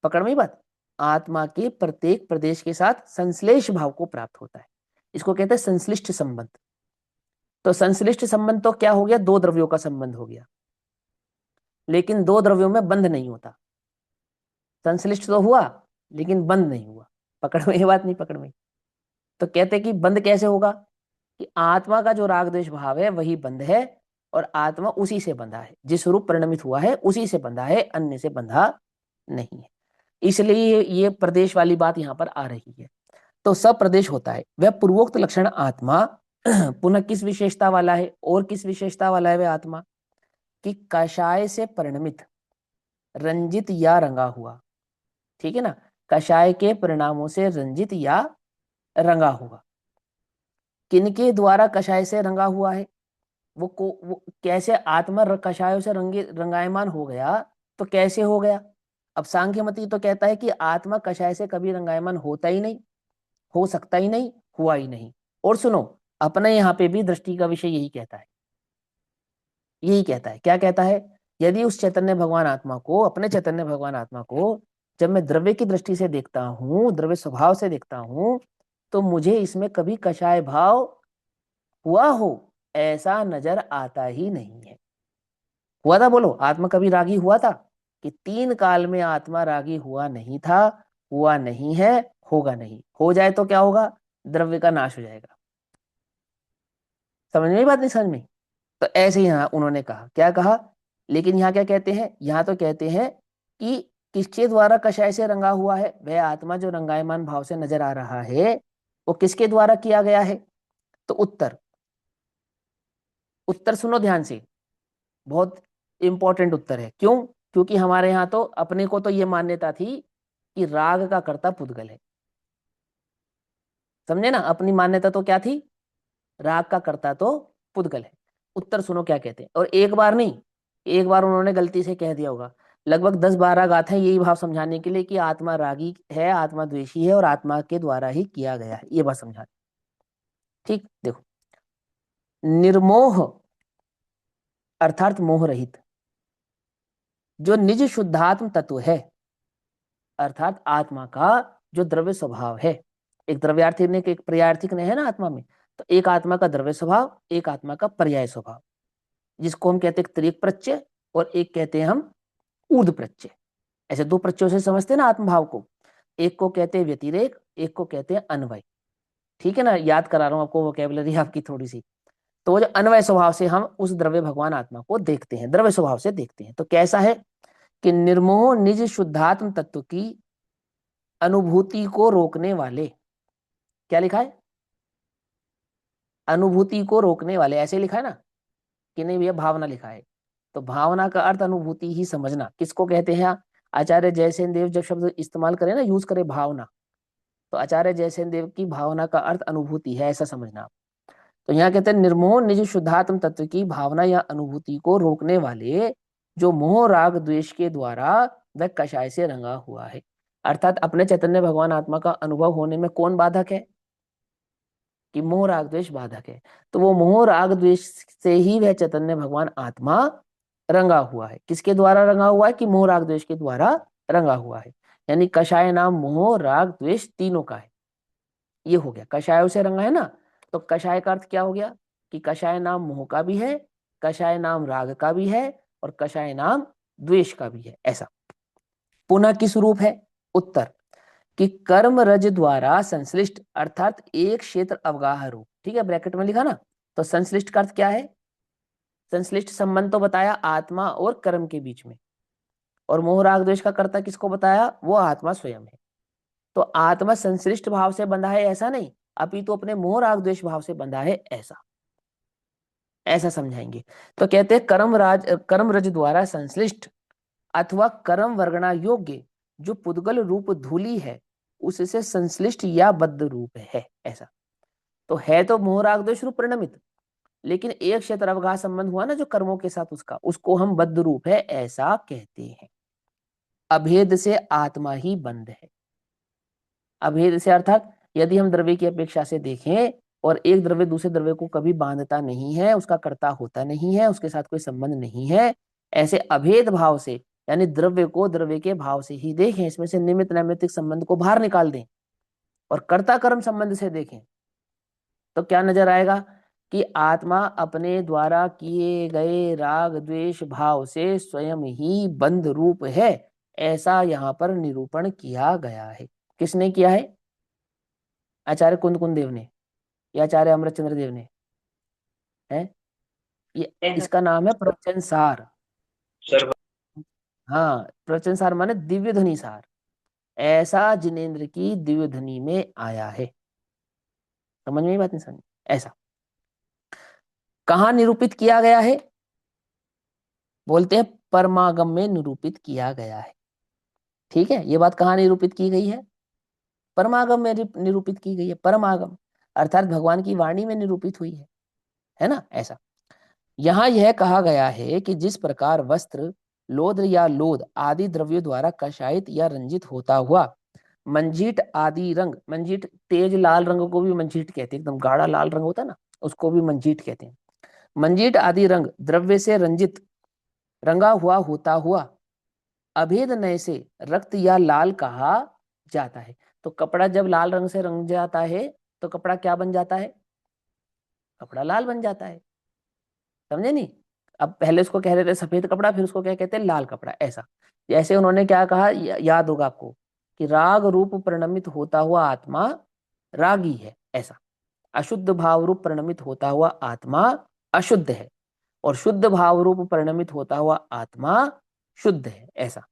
पकड़ में बात, आत्मा के प्रत्येक प्रदेश के साथ संश्लेष भाव को प्राप्त होता है, इसको कहते हैं संश्लिष्ट संबंध। तो संश्लिष्ट संबंध तो क्या हो गया, दो द्रव्यों का संबंध हो गया, लेकिन दो द्रव्यों में बंध नहीं होता। संश्लिष्ट तो हुआ लेकिन बंध नहीं हुआ। पकड़ में ये बात नहीं, पकड़ में। तो कहते कि बंध कैसे होगा, कि आत्मा का जो राग द्वेष भाव है वही बंध है, और आत्मा उसी से बंधा है, जिस रूप परिणमित हुआ है उसी से बंधा है, अन्य से बंधा नहीं है। इसलिए ये प्रदेश वाली बात यहाँ पर आ रही है। तो सब प्रदेश होता है वह पूर्वोक्त लक्षण आत्मा पुनः किस विशेषता वाला है, और किस विशेषता वाला है वह आत्मा, कि कषाय से परिणमित, रंजित या रंगा हुआ। ठीक है ना, कषाय के परिणामों से रंजित या रंगा हुआ। किनके द्वारा कषाय से रंगा हुआ है, वो कैसे आत्मा कषायों से रंगायमान हो गया, तो कैसे हो गया। अब सांख्यमति तो कहता है कि आत्मा कषाय से कभी रंगायमान होता ही नहीं, हो सकता ही नहीं, हुआ ही नहीं। और सुनो, अपने यहाँ पे भी दृष्टि का विषय यही कहता है, यही कहता है। क्या कहता है, यदि उस चैतन्य भगवान आत्मा को, अपने चैतन्य भगवान आत्मा को जब मैं द्रव्य की दृष्टि से देखता हूँ, द्रव्य स्वभाव से देखता हूँ, तो मुझे इसमें कभी कषाय भाव हुआ हो ऐसा नजर आता ही नहीं है। हुआ था, बोलो, आत्मा कभी रागी हुआ था, कि 3 काल में आत्मा रागी हुआ नहीं था, हुआ नहीं है, होगा नहीं। हो जाए तो क्या होगा, द्रव्य का नाश हो जाएगा। समझ में बात, नहीं समझ में। तो ऐसे यहाँ उन्होंने कहा, क्या कहा, लेकिन यहाँ क्या कहते हैं, यहाँ तो कहते हैं कि किसके द्वारा कषाय से रंगा हुआ है, वह आत्मा जो रंगायमान भाव से नजर आ रहा है वो किसके द्वारा किया गया है। तो उत्तर, उत्तर सुनो ध्यान से, बहुत इंपॉर्टेंट उत्तर है। क्यों, क्योंकि हमारे यहाँ तो अपने को तो ये मान्यता थी कि राग का कर्ता पुद्गल है। समझे ना, अपनी मान्यता तो क्या थी, राग का कर्ता तो पुद्गल है। उत्तर सुनो क्या कहते हैं, और एक बार नहीं, एक बार उन्होंने गलती से कह दिया होगा, लगभग 10-12 गाथाएं यही भाव समझाने के लिए कि आत्मा रागी है, आत्मा द्वेषी है, और आत्मा के द्वारा ही किया गया है, ये बात समझाने। ठीक, देखो, निर्मोह अर्थात मोह रहित, जो निज शुद्धात्म तत्व है, अर्थात आत्मा का जो द्रव्य स्वभाव है। एक द्रव्यार्थी ने एक पर्यायर्थिक ने है ना आत्मा में, तो एक आत्मा का द्रव्य स्वभाव, एक आत्मा का पर्याय स्वभाव, जिसको हम कहते हैं त्रिक प्रत्यय और एक कहते हैं हम ऊर्ध्व प्रत्यय। ऐसे दो प्रत्ययों से समझते हैं ना आत्मभाव को, एक को कहते हैं व्यतिरेक, एक को कहते हैं अन्वय। ठीक है ना, याद करा रहा हूं आपको वोकैबुलरी आपकी थोड़ी सी। तो वो जो अन्वय स्वभाव से हम उस द्रव्य भगवान आत्मा को देखते हैं, द्रव्य स्वभाव से देखते हैं। तो कैसा है कि निर्मोह निज शुद्धात्म तत्व की अनुभूति को रोकने वाले, क्या लिखा है, अनुभूति को रोकने वाले, ऐसे लिखा है ना कि नहीं भैया, भावना लिखा है। तो भावना का अर्थ अनुभूति ही समझना। किसको कहते हैं? आचार्य जयसेन देव जब शब्द इस्तेमाल करें ना, यूज करें भावना, तो आचार्य जयसेन देव की भावना का अर्थ अनुभूति है, ऐसा समझना आप। तो यहाँ कहते हैं निर्मोह निज शुद्धात्म तत्व की भावना या अनुभूति को रोकने वाले, जो मोह राग द्वेष के द्वारा वह कषाय से रंगा हुआ है। अर्थात अपने चैतन्य भगवान आत्मा का अनुभव होने में कौन बाधक है? कि मोह राग द्वेष बाधक है। तो वो मोह राग द्वेष से ही वह चैतन्य भगवान आत्मा रंगा हुआ है। किसके द्वारा रंगा हुआ है? कि मोह राग द्वेष के द्वारा रंगा हुआ है। यानी कषाय नाम मोह राग द्वेष तीनों का है। ये हो गया, कषायों से रंगा है ना। तो कषाय का अर्थ क्या हो गया? कि कषाय नाम मोह का भी है, कषाय नाम राग का भी है, और कषाय नाम द्वेष का भी है। ऐसा पुनः किस रूप है? उत्तर कि कर्म रज द्वारा संश्लिष्ट, अर्थात एक क्षेत्र अवगाह रूप। ठीक है, ब्रैकेट में लिखा ना। तो संश्लिष्ट का अर्थ क्या है? संश्लिष्ट संबंध तो बताया आत्मा और कर्म के बीच में, और मोह राग द्वेष का कर्ता किसको बताया? वो आत्मा स्वयं है। तो आत्मा संश्लिष्ट भाव से बंधा है ऐसा नहीं, अपितु तो अपने मोह राग द्वेष भाव से बंधा है ऐसा, ऐसा समझाएंगे। तो कहते हैं कर्म रज द्वारा संश्लिष्ट अथवा कर्म वर्गणा योग्य जो पुद्गल रूप धूली है, उससे संश्लिष्ट या बद्ध रूप है। ऐसा तो है तो मोह राग द्वेष रूप परिणमित, लेकिन एक क्षेत्र अवगाह संबंध हुआ ना जो कर्मों के साथ, उसको हम बद्ध रूप है ऐसा कहते हैं। अभेद से आत्मा ही बंध है। अभेद से अर्थात यदि हम द्रव्य की अपेक्षा से देखें और एक द्रव्य दूसरे द्रव्य को कभी बांधता नहीं है, उसका कर्ता होता नहीं है, उसके साथ कोई संबंध नहीं है, ऐसे अभेद भाव से, यानी द्रव्य को द्रव्य के भाव से ही देखें, इसमें से निमित्त नैमित्तिक संबंध को बाहर निकाल दें और कर्ता कर्म संबंध से देखें, तो क्या नजर आएगा? कि आत्मा अपने द्वारा किए गए राग द्वेष भाव से स्वयं ही बंध रूप है, ऐसा यहाँ पर निरूपण किया गया है। किसने किया है? आचार्य कुंद देव ने या आचार्य अमृतचंद्र देव ने? है ये, इसका नाम है प्रवचन सार। सर हाँ, प्रवचन सार माने दिव्य ध्वनि सार। ऐसा जिनेन्द्र की दिव्य ध्वनि में आया है। समझ में बात नहीं समझ? ऐसा कहाँ निरूपित किया गया है? बोलते हैं परमागम में निरूपित किया गया है। ठीक है, ये बात कहाँ निरूपित की गई है? परमागम में निरूपित की गई है। परमागम अर्थात भगवान की वाणी में निरूपित हुई है ना। ऐसा यहाँ यह कहा गया है कि जिस प्रकार वस्त्र लोद्र या लोद आदि द्रव्यों द्वारा कषायित या रंजित होता हुआ मंजीट आदि रंग, मंजीट तेज लाल रंग को भी मंजीट कहते हैं, एकदम गाढ़ा लाल रंग होता है ना, उसको भी मंजीट कहते हैं। मंजीट आदि रंग द्रव्य से रंजित रंगा हुआ होता हुआ अभेद नय से रक्त या लाल कहा जाता है। तो कपड़ा जब लाल रंग से रंग जाता है तो कपड़ा क्या बन जाता है? कपड़ा लाल बन जाता है। समझे नहीं? अब पहले उसको कह रहे थे सफेद कपड़ा, फिर उसको क्या कहते हैं? लाल कपड़ा। ऐसा जैसे उन्होंने क्या कहा, याद होगा आपको कि राग रूप परिणमित होता हुआ आत्मा रागी है। ऐसा अशुद्ध भाव रूप परिणमित होता हुआ आत्मा अशुद्ध है, और शुद्ध भाव रूप परिणमित होता हुआ आत्मा शुद्ध है। ऐसा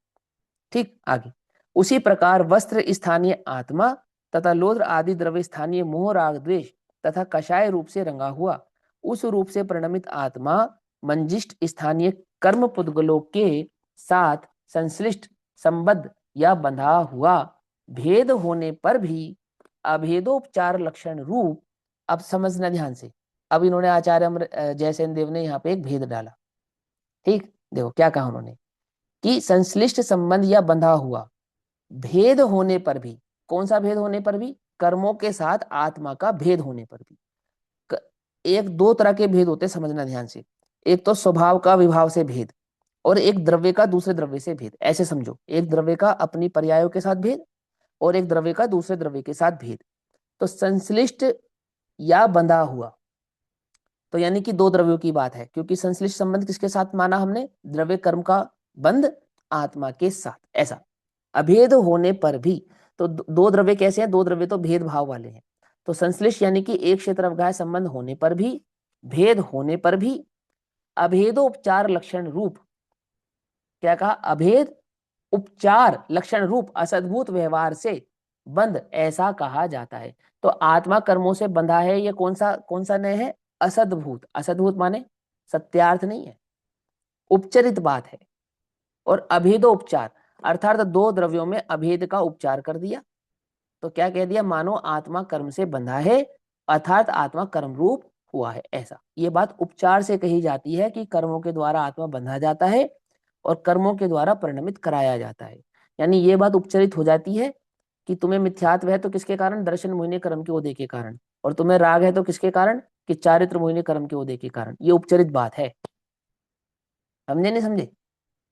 ठीक। आगे उसी प्रकार वस्त्र स्थानीय आत्मा तथा लोद्र आदि द्रव्य स्थानीय मोह राग द्वेष तथा कषाय रूप से रंगा हुआ उस रूप से परिणमित आत्मा मंजिष्ट स्थानीय कर्म पुद्गलों के साथ संश्लिष्ट संबद्ध या बंधा हुआ भेद होने पर भी अभेदोपचार लक्षण रूप। अब समझना ध्यान से, अब इन्होंने आचार्य जयसेन देव ने यहाँ पे एक भेद डाला। ठीक, देखो क्या कहा उन्होंने कि संश्लिष्ट संबंध या बंधा हुआ भेद होने पर भी, कौन सा भेद होने पर भी? कर्मों के साथ आत्मा का भेद होने पर भी। एक दो तरह के भेद होते, समझना ध्यान से। एक तो स्वभाव का विभाव से भेद, और एक द्रव्य का दूसरे द्रव्य से भेद, ऐसे समझो, एक द्रव्य का अपनी पर्यायों के साथ भेद और एक द्रव्य का दूसरे द्रव्य के साथ भेद। तो संश्लिष्ट या बंधा हुआ, तो यानी कि दो द्रव्यों की बात है, क्योंकि संश्लिष्ट संबंध किसके साथ माना हमने, द्रव्य कर्म का बंध आत्मा के साथ। ऐसा अभेद होने पर भी, तो दो द्रव्य कैसे हैं, दो द्रव्य तो भेदभाव वाले हैं। तो संश्लिष्ट यानी कि एक क्षेत्र अवगाह्य संबंध होने पर भी, भेद होने पर भी, अभेदोपचार लक्षण रूप, क्या कहा, अभेद उपचार लक्षण रूप असद्भूत व्यवहार से बंध ऐसा कहा जाता है। तो आत्मा कर्मों से बंधा है, ये कौन सा न्याय है, असद्भूत। असद्भूत माने सत्यार्थ नहीं है, उपचरित बात है। और अभेदोपचार अर्थात दो द्रव्यों में अभेद का उपचार कर दिया। तो क्या कह दिया, मानो आत्मा कर्म से बंधा है, अर्थात आत्मा कर्म रूप हुआ है। ऐसा ये बात उपचार से कही जाती है कि कर्मों के द्वारा आत्मा बंधा जाता है और कर्मों के द्वारा परिणमित कराया जाता है। यानी ये बात उपचरित हो जाती है कि तुम्हें मिथ्यात्व है तो किसके कारण, दर्शन मोहिनी कर्म के उदय के कारण, और तुम्हें राग है तो किसके कारण, कि चारित्र मोहिनी कर्म के उदय के कारण। ये उपचरित बात है, समझे नहीं समझे,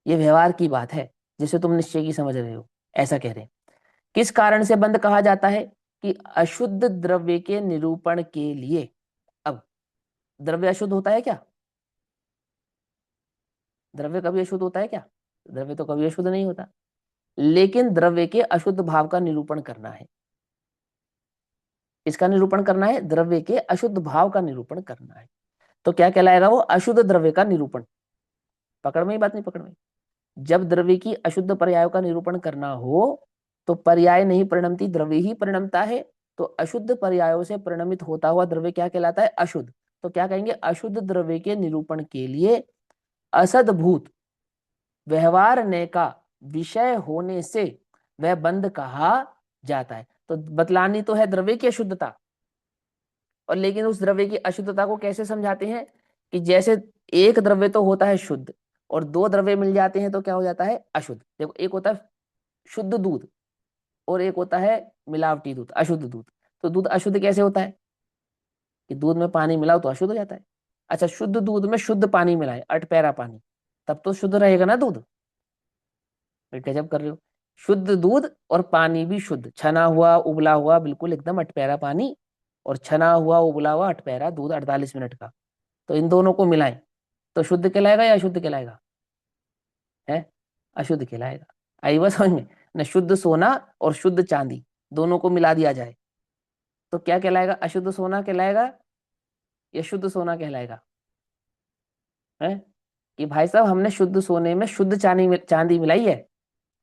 ये व्यवहार की बात है जिसे तुम निश्चय की समझ रहे हो। ऐसा कह रहे हैं। किस कारण से बंध कहा जाता है, कि अशुद्ध द्रव्य के निरूपण के लिए। अब द्रव्य अशुद्ध होता है क्या, द्रव्य कभी अशुद्ध होता है क्या, द्रव्य तो कभी अशुद्ध नहीं होता, लेकिन द्रव्य के अशुद्ध भाव का निरूपण करना है। इसका निरूपण करना है, द्रव्य के अशुद्ध भाव का निरूपण करना है। तो क्या कहलाएगा वो, अशुद्ध द्रव्य का निरूपण। पकड़ में ही बात नहीं, पकड़ में। जब द्रव्य की अशुद्ध पर्यायों का निरूपण करना हो तो पर्याय नहीं परिणमती, द्रव्य ही परिणमता है। तो अशुद्ध पर्यायों से परिणमित होता हुआ द्रव्य क्या कहलाता है, अशुद्ध। तो क्या कहेंगे, अशुद्ध द्रव्य के निरूपण के लिए असद्भूत व्यवहार ने का विषय होने से वह बंध कहा जाता है। तो बतलानी तो है द्रव्य की अशुद्धता, और लेकिन उस द्रव्य की अशुद्धता को कैसे समझाते हैं, कि जैसे एक द्रव्य तो होता है शुद्ध और दो द्रव्य मिल जाते हैं तो क्या हो जाता है, अशुद्ध। देखो, एक होता है शुद्ध दूध और एक होता है मिलावटी दूध, अशुद्ध दूध। तो दूध अशुद्ध कैसे होता है, कि दूध में पानी मिलाओ तो अशुद्ध हो जाता है। अच्छा, शुद्ध दूध में शुद्ध पानी मिलाए, अटपैरा पानी, तब तो शुद्ध रहेगा ना दूध। गजब कर रहे हो, शुद्ध दूध और पानी भी शुद्ध, छना हुआ उबला हुआ बिल्कुल एकदम अटपैरा पानी, और छना हुआ उबला हुआ अटपैरा दूध 48 मिनट का, तो इन दोनों को मिलाएं तो शुद्ध कहलाएगा या अशुद्ध कहलाएगा, है अशुद्ध कहलाएगा। आई बात समझ में, न शुद्ध सोना और शुद्ध चांदी दोनों को मिला दिया जाए तो क्या कहलाएगा, अशुद्ध सोना कहलाएगा या शुद्ध सोना कहलाएगा, है कि भाई साहब हमने शुद्ध सोने में शुद्ध चांदी मिलाई है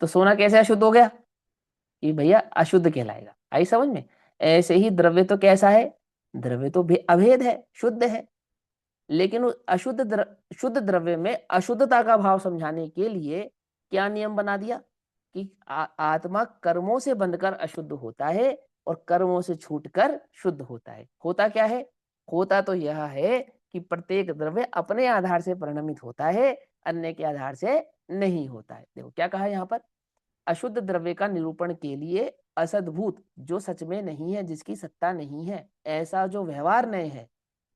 तो सोना कैसे अशुद्ध हो गया, कि भैया अशुद्ध कहलाएगा। आई समझ में। ऐसे ही द्रव्य तो कैसा है, द्रव्य तो अभेद है, शुद्ध है, लेकिन उस शुद्ध द्रव्य में अशुद्धता का भाव समझाने के लिए क्या नियम बना दिया, कि आत्मा कर्मों से बंधकर अशुद्ध होता है और कर्मों से छूटकर शुद्ध होता है। होता क्या है, होता तो यह है कि प्रत्येक द्रव्य अपने आधार से परिणमित होता है, अन्य के आधार से नहीं होता है। देखो क्या कहा यहाँ पर, अशुद्ध द्रव्य का निरूपण के लिए असद्भूत, जो सच में नहीं है, जिसकी सत्ता नहीं है, ऐसा जो व्यवहार नय है,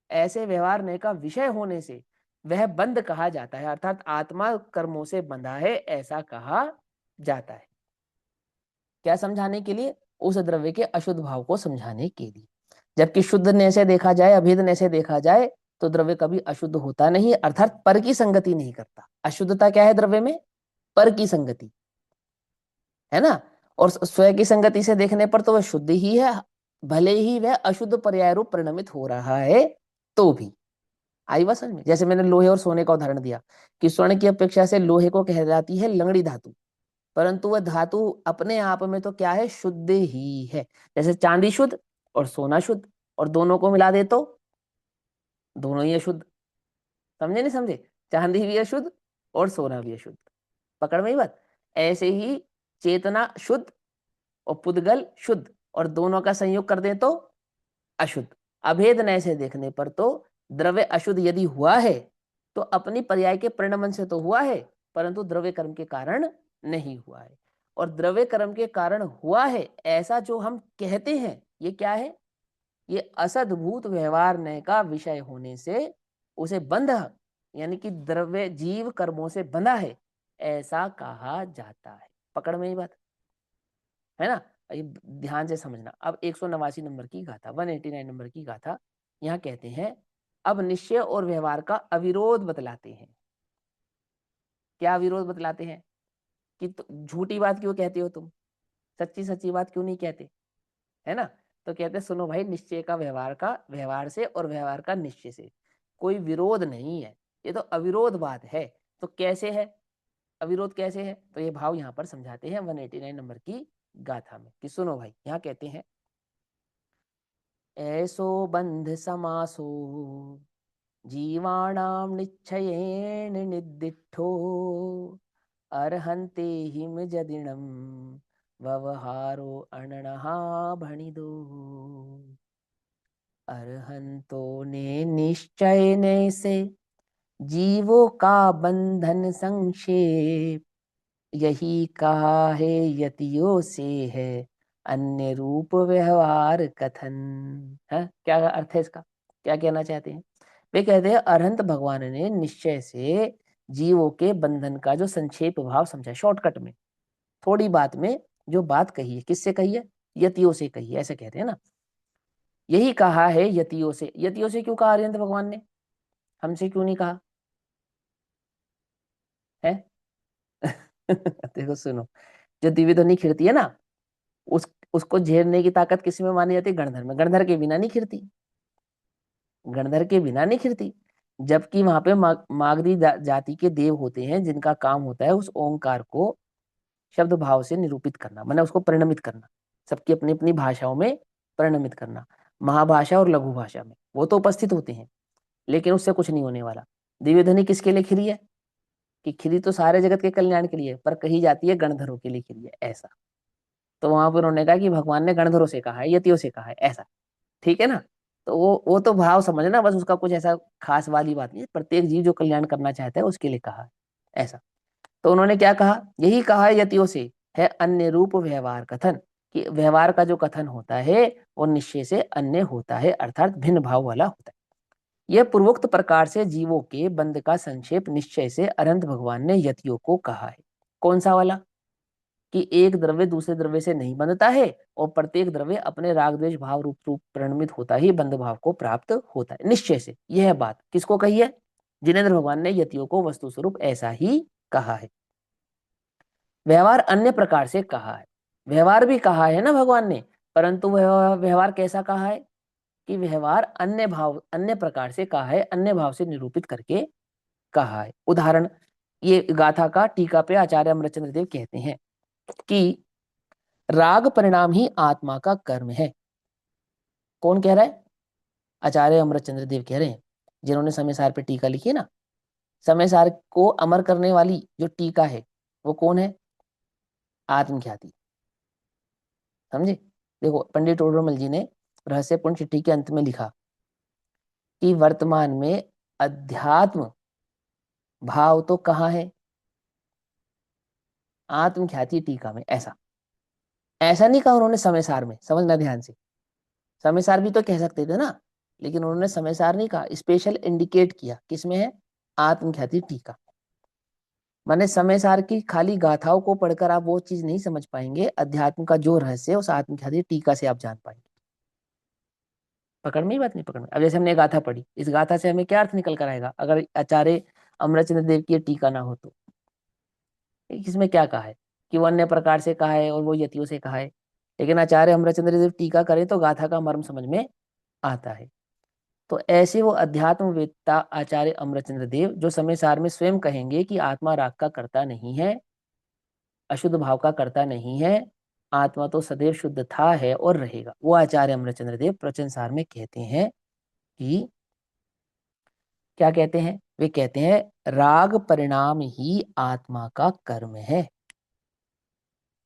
ऐसे व्यवहार नय का विषय होने से वह बंध कहा जाता है, अर्थात आत्मा कर्मों से बंधा है ऐसा कहा जाता है। क्या समझाने के लिए, उस द्रव्य के अशुद्ध भाव को समझाने के लिए। जबकि शुद्ध नय से देखा जाए, अभेद नय से देखा जाए तो द्रव्य कभी अशुद्ध होता नहीं, अर्थात पर की संगति नहीं करता। अशुद्धता क्या है द्रव्य में, पर की संगति है ना, और स्वयं की संगति से देखने पर तो वह शुद्ध ही है, भले ही वह अशुद्ध पर्याय रूप परिणमित हो रहा है तो भी। आई बात समझ में। जैसे मैंने लोहे और सोने का उदाहरण दिया कि स्वर्ण की अपेक्षा से लोहे को कहलाती है लंगड़ी धातु, परंतु वह धातु अपने आप में तो क्या है, शुद्ध ही है। जैसे चांदी शुद्ध और सोना शुद्ध, और दोनों को मिला दे तो दोनों ही अशुद्ध। समझे नहीं समझे, चांदी भी अशुद्ध और सोना भी अशुद्ध। पकड़ में ही बात। ऐसे ही चेतना शुद्ध और पुद्गल शुद्ध, और दोनों का संयोग कर दे तो अशुद्ध। अभेद नय से देखने पर तो द्रव्य अशुद्ध यदि हुआ है तो अपनी पर्याय के परिणमन से तो हुआ है, परंतु द्रव्य कर्म के कारण नहीं हुआ है। और द्रव्य कर्म के कारण हुआ है ऐसा जो हम कहते हैं, ये क्या है, ये असद्भूत व्यवहार नय का विषय होने से उसे बंध यानी कि द्रव्य जीव कर्मों से बंधा है, ऐसा कहा जाता है। पकड़ में ही बात है ना। ये ध्यान से समझना। अब 189 नंबर की गाथा, 189 नंबर की गाथा यहाँ कहते हैं, अब निश्चय और व्यवहार का अविरोध बतलाते हैं। क्या अविरोध बतलाते हैं? कि झूठी बात क्यों कहते हो तुम, सच्ची सच्ची बात क्यों नहीं कहते, है ना। तो कहते हैं सुनो भाई, निश्चय का व्यवहार से और व्यवहार का निश्चय से कोई विरोध नहीं है, ये तो अविरोध बात है। तो कैसे है अविरोध, कैसे है? तो ये भाव यहाँ पर समझाते हैं 189 नंबर की गाथा में कि सुनो भाई, यहाँ कहते हैं, ऐसो बंध समासो जीवाणाम निश्चयेन निदिष्ठो अर्हन्ते हिम जदिणम व्यवहारो अनणहा भणिदो। अर्हंतों ने निश्चय ने से जीवों का बंधन संक्षेप, यही कहा है यतियों से है अन्य रूप व्यवहार कथन। है क्या अर्थ है इसका, क्या कहना चाहते हैं? वे कहते हैं अरहंत भगवान ने निश्चय से जीवों के बंधन का जो संक्षेप भाव समझा, शॉर्टकट में, थोड़ी बात में जो बात कही है, किससे कही है? यतियों से कही है, ऐसे कहते हैं ना। यही कहा है यतियों से। यतियों से क्यों कहा अरहंत भगवान ने, हमसे क्यों नहीं कहा है? देखो सुनो, जो दिव्य ध्वनि खिड़ती है ना, उसको झेलने की ताकत किसी में मानी जाती है? गणधर में। गणधर के बिना नहीं खिड़ती, गणधर के बिना नहीं खिड़ती। जबकि वहां पे मागधी जाति के देव होते हैं, जिनका काम होता है उस ओंकार को शब्द भाव से निरूपित करना, मतलब उसको परिणमित करना, सबकी अपनी अपनी भाषाओं में परिणमित करना। महाभाषा और लघु भाषा में वो तो उपस्थित होते हैं, लेकिन उससे कुछ नहीं होने वाला। दिव्य ध्वनि किसके लिए खिरी है? कि खिरी तो सारे जगत के कल्याण के लिए, पर कही जाती है गणधरों के लिए खिरी है, ऐसा। तो वहां पर उन्होंने कहा कि भगवान ने गणधरों से कहा है, यतियों से कहा है, ऐसा। ठीक है ना। तो वो तो भाव समझना बस, उसका कुछ ऐसा खास वाली बात नहीं है। प्रत्येक जीव जो कल्याण करना चाहता है उसके लिए कहा है, ऐसा। तो उन्होंने क्या कहा? यही कहा है यतियों से है अन्य रूप व्यवहार कथन, कि व्यवहार का जो कथन होता है वो निश्चय से अन्य होता है, अर्थात भिन्न भाव वाला होता है। यह पूर्वोक्त प्रकार से जीवों के बंध का संक्षेप निश्चय से अनंत भगवान ने यतियों को कहा है। कौन सा वाला? कि एक द्रव्य दूसरे द्रव्य से नहीं बंधता है, और प्रत्येक द्रव्य अपने राग द्वेष भाव रूप परिणमित होता ही बंध भाव को प्राप्त होता है निश्चय से। यह बात किसको कही है? जिनेन्द्र भगवान ने यतियों को वस्तु स्वरूप ऐसा ही कहा है। व्यवहार अन्य प्रकार से कहा है, व्यवहार भी कहा है ना भगवान ने, परंतु व्यवहार कैसा कहा है? कि व्यवहार अन्य प्रकार से कहा है, अन्य भाव से निरूपित करके कहा है। उदाहरण, ये गाथा का टीका पे आचार्य अमृतचंद्र देव कहते हैं कि राग परिणाम ही आत्मा का कर्म है। कौन कह रहा है? आचार्य अमृतचंद्र देव कह रहे हैं, जिन्होंने समय सार पे टीका लिखी है ना। समय सार को अमर करने वाली जो टीका है वो कौन है? आत्मख्याति। समझे? देखो, पंडित टोडरमल जी ने रहस्यपूर्ण चिट्ठी के अंत में लिखा कि वर्तमान में अध्यात्म भाव तो कहाँ है? आत्मख्याति टीका में। ऐसा ऐसा नहीं कहा उन्होंने समय सार में, समझना ध्यान से। समय सार भी तो कह सकते थे ना, लेकिन उन्होंने समय सार नहीं कहा, स्पेशल इंडिकेट किया किसमें है? आत्मख्याति टीका। माने समय सार की खाली गाथाओं को पढ़कर आप वो चीज नहीं समझ पाएंगे, अध्यात्म का जो रहस्य है उस आत्मख्याति टीका से आप जान पाएंगे। पकड़ में ही बात नहीं? पकड़ में। अब जैसे हमने गाथा पढ़ी, इस गाथा से हमें क्या अर्थ निकल कर आएगा अगर आचार्य अमरचंद्र देव की टीका ना हो तो? इसमें क्या कहा है? कि वो अन्य प्रकार से कहा है और वो यतियों से कहा है, लेकिन आचार्य अमरचंद्र देव टीका करें तो गाथा का मर्म समझ में आता है। तो ऐसे वो अध्यात्म वेत्ता आचार्य अमरचंद्र देव, जो समय सार में स्वयं कहेंगे कि आत्मा राग का कर्ता नहीं है, अशुद्ध भाव का कर्ता नहीं है, आत्मा तो सदैव शुद्ध था, है और रहेगा, वो आचार्य अमरचंद्र देव प्रवचन सार में कहते हैं कि क्या कहते हैं? वे कहते हैं राग परिणाम ही आत्मा का कर्म है।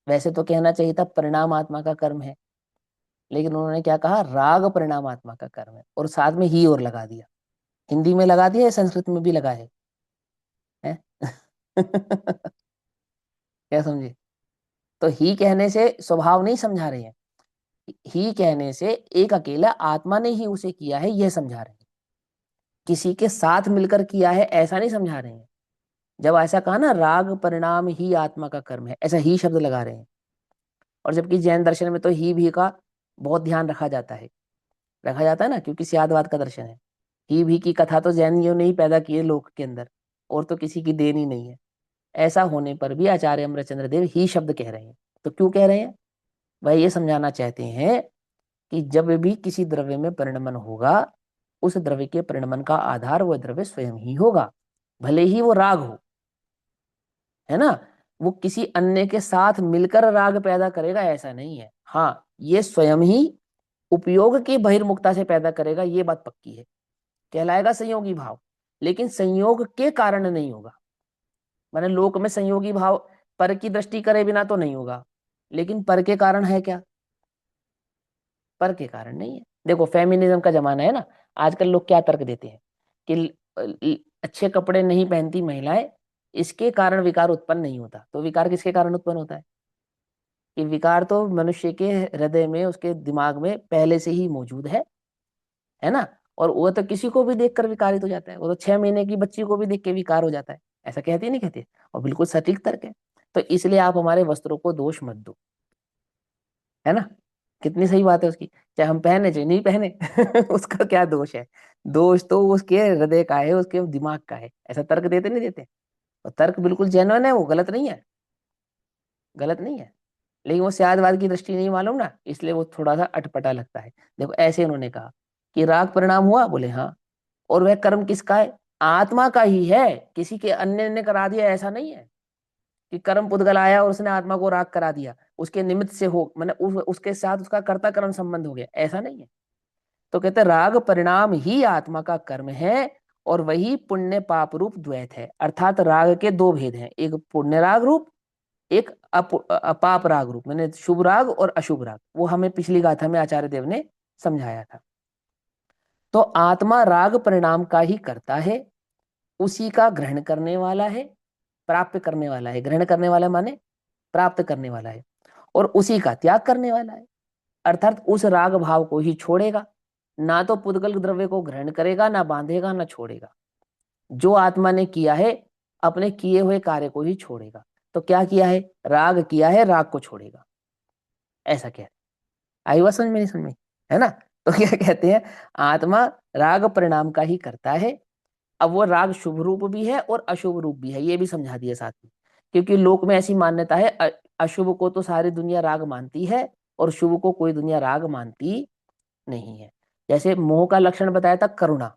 वैसे तो कहना चाहिए था परिणाम आत्मा का कर्म है, लेकिन उन्होंने क्या कहा? राग परिणाम आत्मा का कर्म है, और साथ में ही और लगा दिया। हिंदी में लगा दिया या संस्कृत में भी लगा है? क्या समझे? तो ही कहने से स्वभाव नहीं समझा रहे हैं, ही कहने से एक अकेला आत्मा ने ही उसे किया है, यह समझा रहे हैं। किसी के साथ मिलकर किया है ऐसा नहीं समझा रहे हैं। जब ऐसा कहा ना राग परिणाम ही आत्मा का कर्म है, ऐसा ही शब्द लगा रहे हैं। और जबकि जैन दर्शन में तो ही भी का बहुत ध्यान रखा जाता है ना, क्योंकि सियादवाद का दर्शन है। ही भी की कथा तो जैनियों ने ही पैदा की है लोक के अंदर, और तो किसी की देन ही नहीं है। ऐसा होने पर भी आचार्य अमरचंद्र देव ही शब्द कह रहे हैं। तो क्यों कह रहे हैं? वह ये समझाना चाहते हैं कि जब भी किसी द्रव्य में परिणमन होगा, उस द्रव्य के परिणमन का आधार वह द्रव्य स्वयं ही होगा, भले ही वो राग हो, है ना। वो किसी अन्य के साथ मिलकर राग पैदा करेगा ऐसा नहीं है। हाँ, ये स्वयं ही उपयोग की बहिर्मुखता से पैदा करेगा, ये बात पक्की है, कहलाएगा संयोगी भाव। लेकिन संयोग के कारण नहीं होगा। माने लोक में संयोगी भाव पर की दृष्टि करे बिना तो नहीं होगा, लेकिन पर के कारण है क्या? पर के कारण नहीं है। देखो फेमिनिज्म का जमाना है ना, आजकल लोग क्या तर्क देते हैं कि अच्छे कपड़े नहीं पहनती महिलाएं, इसके कारण विकार उत्पन्न नहीं होता। तो विकार किसके कारण उत्पन्न होता है? कि विकार तो मनुष्य के हृदय में, उसके दिमाग में पहले से ही मौजूद है ना। और वो तो किसी को भी देखकर विकारित हो जाता है, वो तो 6 महीने की बच्ची को भी देख के विकार हो जाता है। ऐसा कहती नहीं कहती? और बिल्कुल सटीक तर्क है। तो इसलिए आप हमारे वस्त्रों को दोष मत दो, है ना। कितनी सही बात है उसकी, चाहे हम पहने चाहे नहीं पहने उसका क्या दोष है? दोष तो उसके हृदय का है, उसके दिमाग का है। ऐसा तर्क देते नहीं देते? और तर्क बिल्कुल जेन्युइन है, वो गलत नहीं है, गलत नहीं है। लेकिन वो सियादवाद की दृष्टि नहीं मालूम ना, इसलिए वो थोड़ा सा अटपटा लगता है। देखो ऐसे उन्होंने कहा कि राग परिणाम हुआ, बोले हाँ। और वह कर्म किसका है? आत्मा का ही है, किसी के अन्य ने करा दिया ऐसा नहीं है कि कर्म पुद्गल आया और उसने आत्मा को राग करा दिया, उसके निमित्त से हो, मैंने उसके साथ उसका कर्ता कर्म संबंध हो गया, ऐसा नहीं है। तो कहते हैं राग परिणाम ही आत्मा का कर्म है, और वही पुण्य पाप रूप द्वैत है। अर्थात राग के दो भेद हैं, एक पुण्य राग रूप, एक अपाप राग रूप। मैंने शुभ राग और अशुभ राग, वो हमें पिछली गाथा में आचार्य देव ने समझाया था। तो आत्मा राग परिणाम का ही करता है, उसी का ग्रहण करने वाला है, प्राप्त करने वाला है। ग्रहण करने वाला माने प्राप्त करने वाला है, और उसी का त्याग करने वाला है। अर्थात उस राग भाव को ही छोड़ेगा, ना तो पुद्गल द्रव्य को ग्रहण करेगा, ना बांधेगा, ना छोड़ेगा। जो आत्मा ने किया है, अपने किए हुए कार्य को ही छोड़ेगा। तो क्या किया है? राग किया है, राग को छोड़ेगा, ऐसा कह रहे। आई बात समझ में? नहीं समझ में? है ना। तो क्या कहते हैं? आत्मा राग परिणाम का ही करता है। अब वो राग शुभ रूप भी है और अशुभ रूप भी है, ये भी समझा दिया साथ में। क्योंकि लोक में ऐसी मान्यता है, अशुभ को तो सारी दुनिया राग मानती है, और शुभ को कोई दुनिया राग मानती नहीं है। जैसे मोह का लक्षण बताया था करुणा,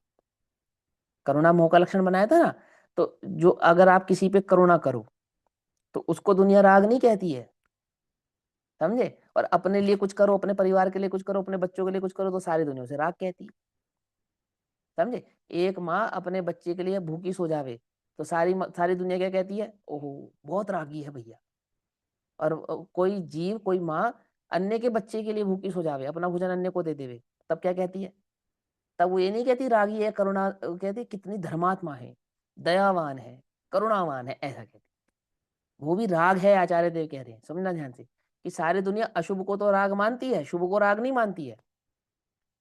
करुणा मोह का लक्षण बनाया था ना। तो जो अगर आप किसी पे करुणा करो तो उसको दुनिया राग नहीं कहती है, समझे। और अपने लिए कुछ करो, अपने परिवार के लिए कुछ करो, अपने बच्चों के लिए कुछ करो, तो सारी दुनिया उसे राग कहती है, समझे। एक माँ अपने बच्चे के लिए भूखी सो जावे तो सारी दुनिया क्या कहती है? ओहो बहुत रागी है भैया। और कोई जीव, कोई माँ अन्य के बच्चे के लिए भूखी सो जावे, अपना भोजन अन्य को दे देवे, तब क्या कहती है? तब वो ये नहीं कहती रागी है, करुणा कहती कितनी धर्मात्मा है, दयावान है, करुणावान है, ऐसा कहती। वो भी राग है, आचार्य देव कह रहे हैं, समझना ध्यान से, कि सारी दुनिया अशुभ को तो राग मानती है, शुभ को राग नहीं मानती है।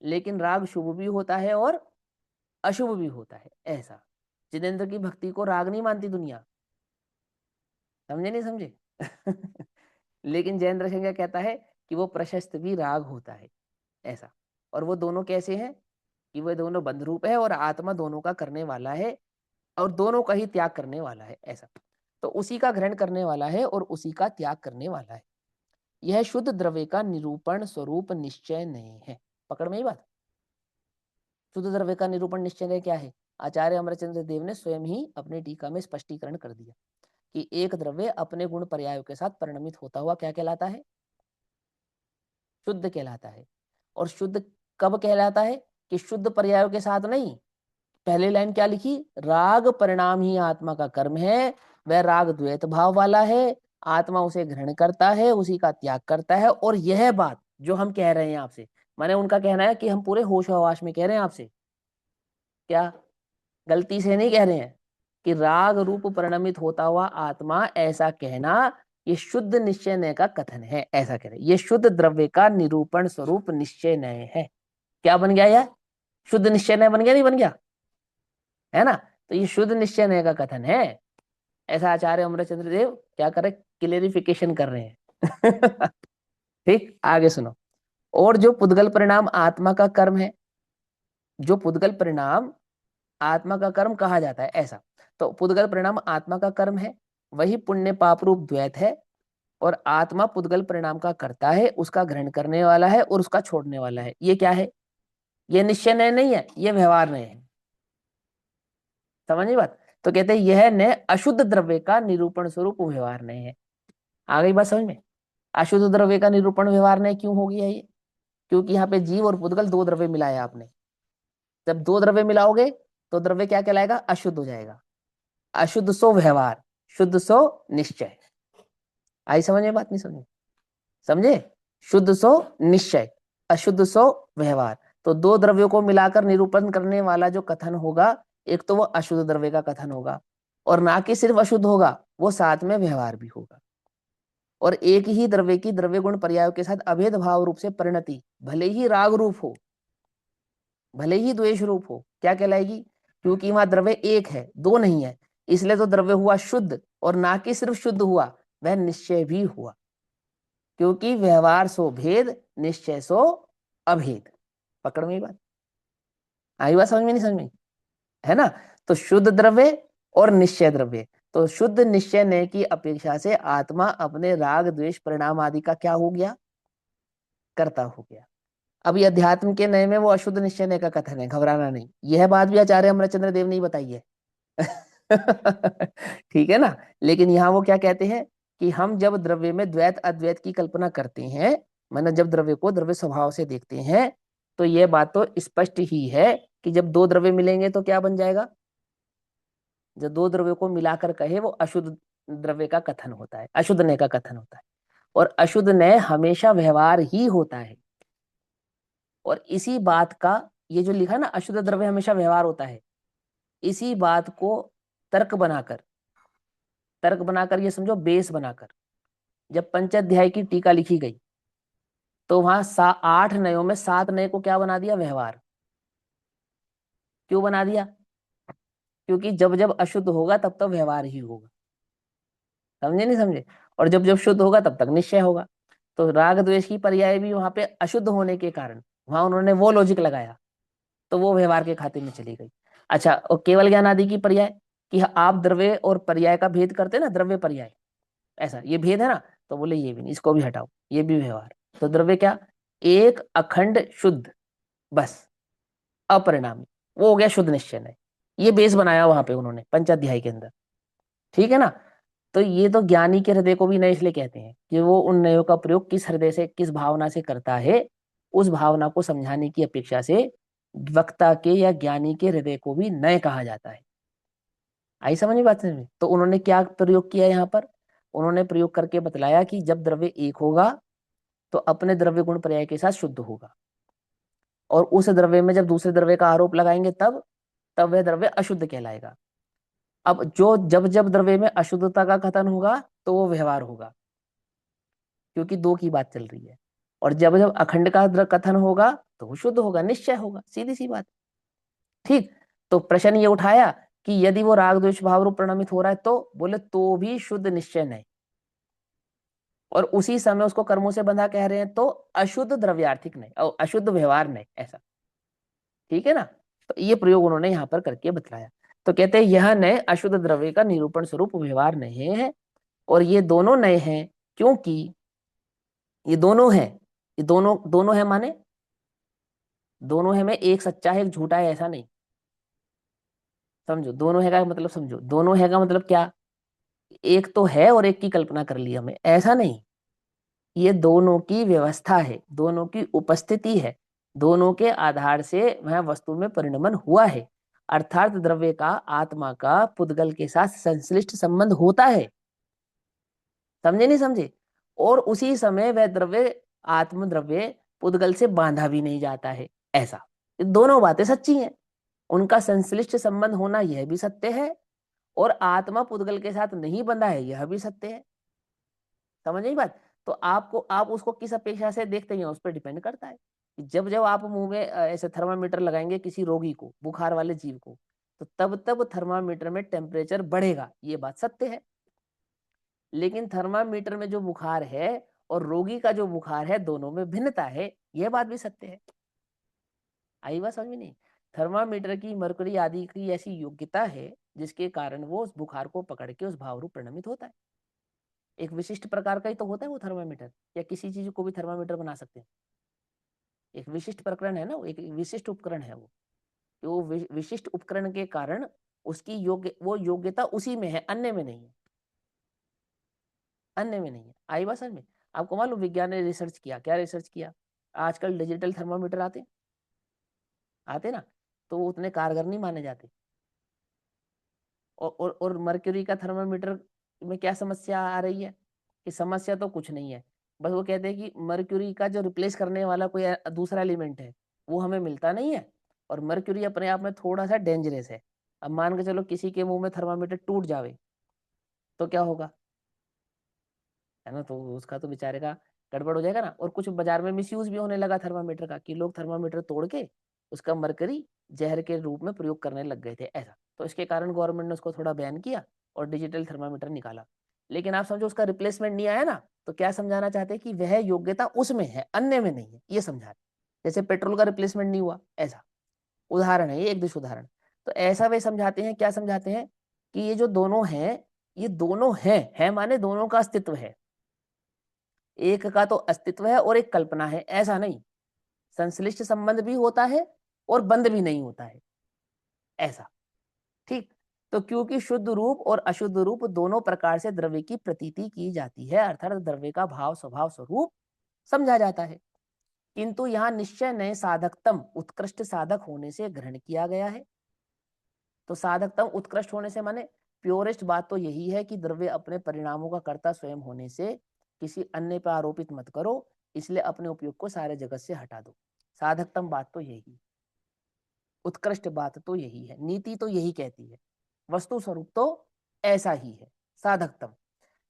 लेकिन राग शुभ भी होता है और अशुभ भी होता है, ऐसा। जिनेंद्र की भक्ति को राग नहीं मानती दुनिया, समझे नहीं समझे? लेकिन जैन दर्शन क्या कहता है कि वो प्रशस्त भी राग होता है, ऐसा। और वो दोनों कैसे हैं? कि वो दोनों बंध रूप है, और आत्मा दोनों का करने वाला है, और दोनों का ही त्याग करने वाला है, ऐसा। तो उसी का ग्रहण करने वाला है और उसी का त्याग करने वाला है। यह शुद्ध द्रव्य का निरूपण स्वरूप निश्चय नहीं है। पकड़ में ही बात। शुद्ध द्रव्य का निरूपण निश्चय क्या है? आचार्य अमरचंद्र देव ने स्वयं ही अपनी टीका में स्पष्टीकरण कर दिया कि एक द्रव्य अपने गुण पर्यायों के साथ परिणमित होता हुआ क्या कहलाता है? शुद्ध कहलाता है। और शुद्ध कब कहलाता है? कि शुद्ध पर्यायों के साथ नहीं। पहले लाइन क्या लिखी? राग परिणाम ही आत्मा का कर्म है, वह राग द्वैत भाव वाला है, आत्मा उसे ग्रहण करता है, उसी का त्याग करता है। और यह बात जो हम कह रहे हैं आपसे, माने उनका कहना है कि हम पूरे होश हवास में कह रहे हैं आपसे, क्या गलती से नहीं कह रहे हैं, कि राग रूप परिणमित होता हुआ आत्मा, ऐसा कहना ये शुद्ध निश्चय नय का कथन है, ऐसा कह रहे हैं। ये शुद्ध द्रव्य का निरूपण स्वरूप निश्चय नय है। क्या बन गया? यह शुद्ध निश्चय नय बन गया, नहीं बन गया? है ना। तो ये शुद्ध निश्चय नय का कथन है, ऐसा आचार्य अमरचंद्र देव क्या कर रहे, क्लेरिफिकेशन कर रहे हैं। ठीक, आगे सुनो। और जो पुद्गल परिणाम आत्मा का कर्म है, जो पुद्गल परिणाम आत्मा का कर्म कहा जाता है ऐसा, तो पुद्गल परिणाम आत्मा का कर्म है, वही पुण्य पाप रूप द्वैत है, और आत्मा पुद्गल परिणाम का करता है, उसका ग्रहण करने वाला है और उसका छोड़ने वाला है। ये क्या है, ये निश्चय नय नहीं है, ये व्यवहार नय है। समझिए बात। तो कहते हैं यह नय अशुद्ध द्रव्य का निरूपण स्वरूप व्यवहार नय है। आ गई बात समझ में। अशुद्ध द्रव्य का निरूपण व्यवहार नय क्यों हो गया ये, क्योंकि यहाँ पे जीव और पुद्गल दो द्रव्य मिलाए आपने। जब दो द्रव्य मिलाओगे तो द्रव्य क्या कहलाएगा, अशुद्ध हो जाएगा। अशुद्ध सो व्यवहार, शुद्ध सो निश्चय। आई समझ में बात, नहीं समझे, समझे। शुद्ध सो निश्चय, अशुद्ध सो व्यवहार। तो दो द्रव्यों को मिलाकर निरूपण करने वाला जो कथन होगा, एक तो वो अशुद्ध द्रव्य का कथन होगा, और ना कि सिर्फ अशुद्ध होगा, वो साथ में व्यवहार भी होगा। और एक ही द्रव्य की द्रव्य गुण पर्यायों के साथ अभेद भाव रूप से परिणति, भले ही राग रूप हो, भले ही द्वेष रूप हो, क्या कहलाएगी, क्योंकि वहां द्रव्य एक है, दो नहीं है, इसलिए तो द्रव्य हुआ शुद्ध, और ना कि सिर्फ शुद्ध हुआ, वह निश्चय भी हुआ। क्योंकि व्यवहार सो भेद, निश्चय सो अभेद। पकड़ में बात आई, बात समझ में नहीं समझ में, है ना। तो शुद्ध द्रव्य और निश्चय द्रव्य, तो शुद्ध निश्चय नय की अपेक्षा से आत्मा अपने राग द्वेष परिणाम आदि का क्या हो गया, कर्ता हो गया। अब ये अध्यात्म के नय में वो अशुद्ध निश्चय नय का कथन है, घबराना नहीं। यह बात भी आचार्य अमरचंद्र देव ने ही बताई है। ठीक है ना। लेकिन यहाँ वो क्या कहते हैं कि हम जब द्रव्य में द्वैत अद्वैत की कल्पना करते हैं, मतलब जब द्रव्य को द्रव्य स्वभाव से देखते हैं, तो यह बात तो स्पष्ट ही है कि जब दो द्रव्य मिलेंगे तो क्या बन जाएगा, जब दो द्रव्यों को मिलाकर कहे वो अशुद्ध द्रव्य का कथन होता है, अशुद्ध नय का कथन होता है। और अशुद्ध नय हमेशा व्यवहार ही होता है। और इसी बात का, ये जो लिखा ना अशुद्ध द्रव्य हमेशा व्यवहार होता है, इसी बात को तर्क बनाकर, तर्क बनाकर ये समझो बेस बनाकर, जब पंचाध्याय की टीका लिखी गई तो वहां 8 नयों में 7 नय को क्या बना दिया, व्यवहार। क्यों बना दिया, क्योंकि जब जब अशुद्ध होगा तब तक व्यवहार ही होगा। समझे नहीं समझे। और जब जब शुद्ध होगा तब तक निश्चय होगा। तो राग द्वेष की पर्याय भी वहां पे अशुद्ध होने के कारण वहां उन्होंने वो लॉजिक लगाया, तो वो व्यवहार के खाते में चली गई। अच्छा, और केवल ज्ञान आदि की पर्याय, कि आप द्रव्य और पर्याय का भेद करते ना, द्रव्य पर्याय ऐसा ये भेद है ना, तो बोले ये भी नहीं, इसको भी हटाओ, ये भी व्यवहार। तो द्रव्य क्या, एक अखंड शुद्ध, बस अपरिणामी, वो हो गया शुद्ध निश्चय नय। ये बेस बनाया वहां पे उन्होंने पंचाध्याय के अंदर। ठीक है ना। तो ये तो ज्ञानी के हृदय को भी नय इसलिए कहते हैं कि वो उन नयों का प्रयोग किस हृदय से, किस भावना से करता है, उस भावना को समझाने की अपेक्षा से वक्ता के या ज्ञानी के हृदय को भी नय कहा जाता है। आई समझ में बात में। तो उन्होंने क्या प्रयोग किया यहाँ पर, उन्होंने प्रयोग करके बतलाया कि जब द्रव्य एक होगा तो अपने द्रव्य गुण पर्याय के साथ शुद्ध होगा, और उस द्रव्य में जब दूसरे द्रव्य का आरोप लगाएंगे तब तब वह द्रव्य अशुद्ध कहलाएगा। अब जो जब जब द्रव्य में अशुद्धता का कथन होगा तो वो व्यवहार होगा, क्योंकि दो की बात चल रही है। और जब जब अखंड का कथन होगा तो वो शुद्ध होगा, निश्चय होगा, सीधी सी बात। ठीक। तो प्रश्न ये उठाया कि यदि वो राग द्वेष भाव रूप परिणमित हो रहा है तो बोले तो भी शुद्ध निश्चय नहीं, और उसी समय उसको कर्मों से बंधा कह रहे हैं तो अशुद्ध द्रव्यार्थिक नहीं और अशुद्ध व्यवहार नहीं, ऐसा। ठीक है ना। तो ये प्रयोग उन्होंने यहाँ पर करके बतलाया। तो कहते हैं यह नय अशुद्ध द्रव्य का निरूपण स्वरूप व्यवहार नहीं है, और ये दोनों नय हैं क्योंकि ये दोनों हैं, ये दोनों दोनों है माने दोनों है में एक सच्चा है एक झूठा है, ऐसा नहीं। समझो दोनों है का मतलब, समझो दोनों है का मतलब क्या, एक तो है और एक की कल्पना कर ली हमें, ऐसा नहीं। ये दोनों की व्यवस्था है, दोनों की उपस्थिति है, दोनों के आधार से वह वस्तु में परिणमन हुआ है। अर्थात द्रव्य का आत्मा का पुद्गल के साथ संश्लिष्ट संबंध होता है। समझे नहीं समझे। और उसी समय वह द्रव्य आत्म द्रव्य पुद्गल से बांधा भी नहीं जाता है, ऐसा। ये दोनों बातें सच्ची हैं। उनका संश्लिष्ट संबंध होना यह भी सत्य है, और आत्मा पुद्गल के साथ नहीं बंधा है यह भी सत्य है। समझ नहीं बात। तो आपको, आप उसको किस अपेक्षा से देखते हैं उस पर डिपेंड करता है। जब जब आप मुंह में ऐसे थर्मामीटर लगाएंगे किसी रोगी को, बुखार वाले जीव को, तो तब तब थर्मामीटर में टेम्परेचर बढ़ेगा, ये बात सत्य है। लेकिन थर्मामीटर में जो बुखार है और रोगी का जो बुखार है, दोनों में भिन्नता है, यह बात भी सत्य है। आई बात समझ में नहीं? थर्मामीटर की मरकरी आदि की ऐसी योग्यता है जिसके कारण वो उस बुखार को पकड़ के उस भाव रूप परिणमित होता है। एक विशिष्ट प्रकार का ही तो होता है वो थर्मामीटर, या किसी चीज को भी थर्मामीटर बना सकते हैं। एक विशिष्ट प्रकरण है ना, एक विशिष्ट उपकरण है वो। तो विशिष्ट उपकरण के कारण उसकी योग्यता उसी में है, अन्य में नहीं है, अन्य में नहीं है। आई बात समझ में? आपको मालूम विज्ञान ने रिसर्च किया, क्या रिसर्च किया? आजकल डिजिटल थर्मामीटर आते ना, तो वो उतने कारगर नहीं माने जाते। और मर्क्यूरी का थर्मामीटर में क्या समस्या आ रही है? कि समस्या तो कुछ नहीं है, बस वो कहते हैं कि मर्क्यूरी का जो रिप्लेस करने वाला कोई दूसरा एलिमेंट है वो हमें मिलता नहीं है, और मर्क्यूरी अपने आप में थोड़ा सा डेंजरस है। अब मान के चलो किसी के मुंह में थर्मामीटर टूट जावे तो क्या होगा, है ना? तो उसका तो बेचारे का गड़बड़ हो जाएगा ना। और कुछ बाजार में मिसयूज भी होने लगा थर्मामीटर का, कि लोग थर्मामीटर तोड़ के उसका मरकरी जहर के रूप में प्रयोग करने लग गए थे, ऐसा। तो इसके कारण गवर्नमेंट ने उसको थोड़ा बैन किया और डिजिटल थर्मामीटर निकाला। लेकिन आप समझो उसका रिप्लेसमेंट नहीं आया ना, तो क्या समझाना चाहते हैं? कि वह योग्यता उसमें है, अन्य में नहीं है, ये समझा रहे। जैसे पेट्रोल का रिप्लेसमेंट नहीं हुआ, ऐसा उदाहरण है ये, एक दिश उदाहरण। तो ऐसा वे समझाते हैं, क्या समझाते हैं? कि ये जो दोनों हैं, ये दोनों हैं माने दोनों का अस्तित्व है। एक का तो अस्तित्व है और एक कल्पना है, ऐसा नहीं। संश्लिष्ट संबंध भी होता है और बंध भी नहीं होता है, ऐसा। ठीक। तो क्योंकि शुद्ध रूप और अशुद्ध रूप दोनों प्रकार से द्रव्य की प्रतीति की जाती है, अर्थात द्रव्य का भाव स्वभाव स्वरूप समझा जाता है, किंतु यहाँ निश्चय नए साधकतम उत्कृष्ट साधक होने से ग्रहण किया गया है। तो साधकतम उत्कृष्ट होने से माने प्योरेस्ट बात तो यही है कि द्रव्य अपने परिणामों का कर्ता स्वयं होने से किसी अन्य पर आरोपित मत करो, इसलिए अपने उपयोग को सारे जगत से हटा दो। साधकतम बात तो यही, उत्कृष्ट बात तो यही है, नीति तो यही कहती है, वस्तु स्वरूप तो ऐसा ही है। साधकतम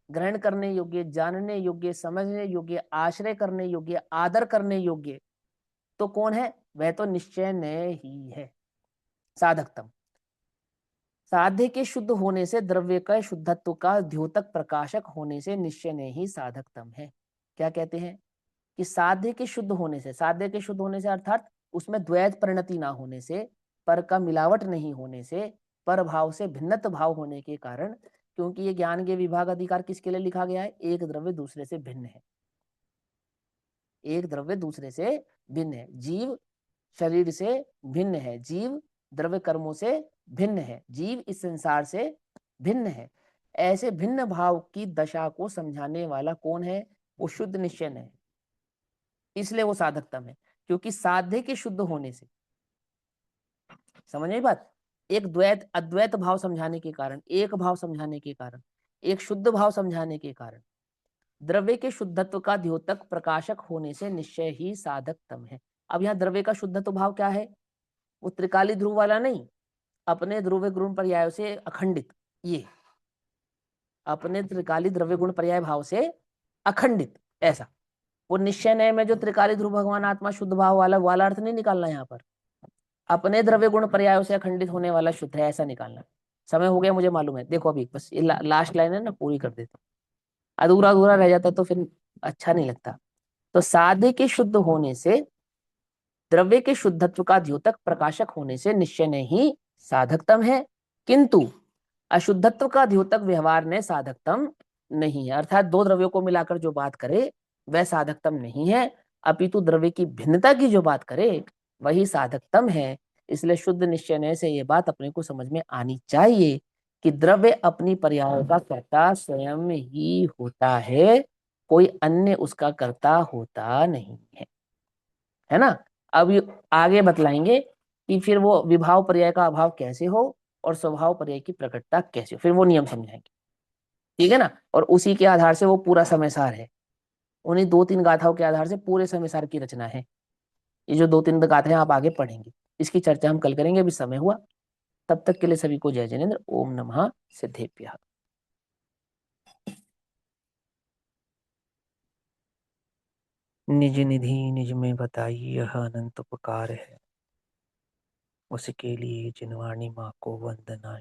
ग्रहण करने योग्य, जानने योग्य, समझने योग्य, आश्रय करने योग्य, आदर करने योग्य तो कौन है? वह तो निश्चय नय ही है, साधकतम। साध्य के शुद्ध होने से द्रव्य का शुद्धत्व का द्योतक प्रकाशक होने से निश्चय ने ही साधकतम है। क्या कहते हैं? कि साध्य के शुद्ध होने से, साध्य के शुद्ध होने से अर्थात उसमें द्वैत परिणति ना होने से, पर का मिलावट नहीं होने से, पर भाव से भिन्नत भाव होने के कारण, क्योंकि ये ज्ञान के विभाग अधिकार किसके लिए लिखा गया है? एक द्रव्य दूसरे से भिन्न है, एक द्रव्य दूसरे से भिन्न है। जीव शरीर से भिन्न है, जीव द्रव्य कर्मों से भिन्न है, जीव इस संसार से भिन्न है। ऐसे भिन्न भाव की दशा को समझाने वाला कौन है? वो शुद्ध निश्चय है, इसलिए वो साधकतम है। क्योंकि साध्य के शुद्ध होने से, समझ में बात? एक द्वैत अद्वैत भाव समझाने के कारण, एक भाव समझाने के कारण, एक शुद्ध भाव समझाने के कारण द्रव्य के शुद्धत्व का द्योतक प्रकाशक होने से निश्चय ही साधकतम है। अब यहाँ द्रव्य का शुद्धत्व भाव क्या है? वो त्रिकाली ध्रुव वाला नहीं, अपने ध्रुव गुण पर्याय से अखंडित, ये अपने त्रिकाली द्रव्य गुण पर्याय भाव से अखंडित, ऐसा। वो निश्चय नय में जो त्रिकाली ध्रुव भगवान आत्मा शुद्ध भाव वाला अर्थ नहीं निकालना यहाँ पर, अपने द्रव्य गुण पर्याय से अखंडित होने वाला शुद्ध है, ऐसा निकालना। समय हो गया मुझे मालूम है, देखो अभी बस ये लास्ट लाइन है ना, पूरी कर देते, अधूरा अधूरा रह जाता तो फिर अच्छा नहीं लगता। तो साध्य के शुद्ध होने से, द्रव्य के शुद्धत्व का द्योतक प्रकाशक होने से निश्चय ने ही साधकतम है, किंतु अशुद्धत्व का द्योतक व्यवहार ने साधकतम नहीं है। अर्थात दो द्रव्यों को मिलाकर जो बात करे वह साधकतम नहीं है, अपितु द्रव्य की भिन्नता की जो बात करे वही साधकतम है। इसलिए शुद्ध निश्चय से ये बात अपने को समझ में आनी चाहिए कि द्रव्य अपनी पर्यायों का कर्ता स्वयं ही होता है, कोई अन्य उसका कर्ता होता नहीं है ना? अब आगे बतलाएंगे कि फिर वो विभाव पर्याय का अभाव कैसे हो और स्वभाव पर्याय की प्रकटता कैसे हो, फिर वो नियम समझाएंगे, ठीक है ना? और उसी के आधार से वो पूरा समय सार है, उन्हीं दो तीन गाथाओं के आधार से पूरे समय सार की रचना है। ये जो दो तीन गाथाएं आप आगे पढ़ेंगे, इसकी चर्चा हम कल करेंगे, अभी समय हुआ। तब तक के लिए सभी को जय जिनेन्द्र। ओम नमः सिद्धेभ्यः। निज निधि निज में बताई, यह अनंत उपकार है। उसके लिए जिनवाणी माँ को वंदना।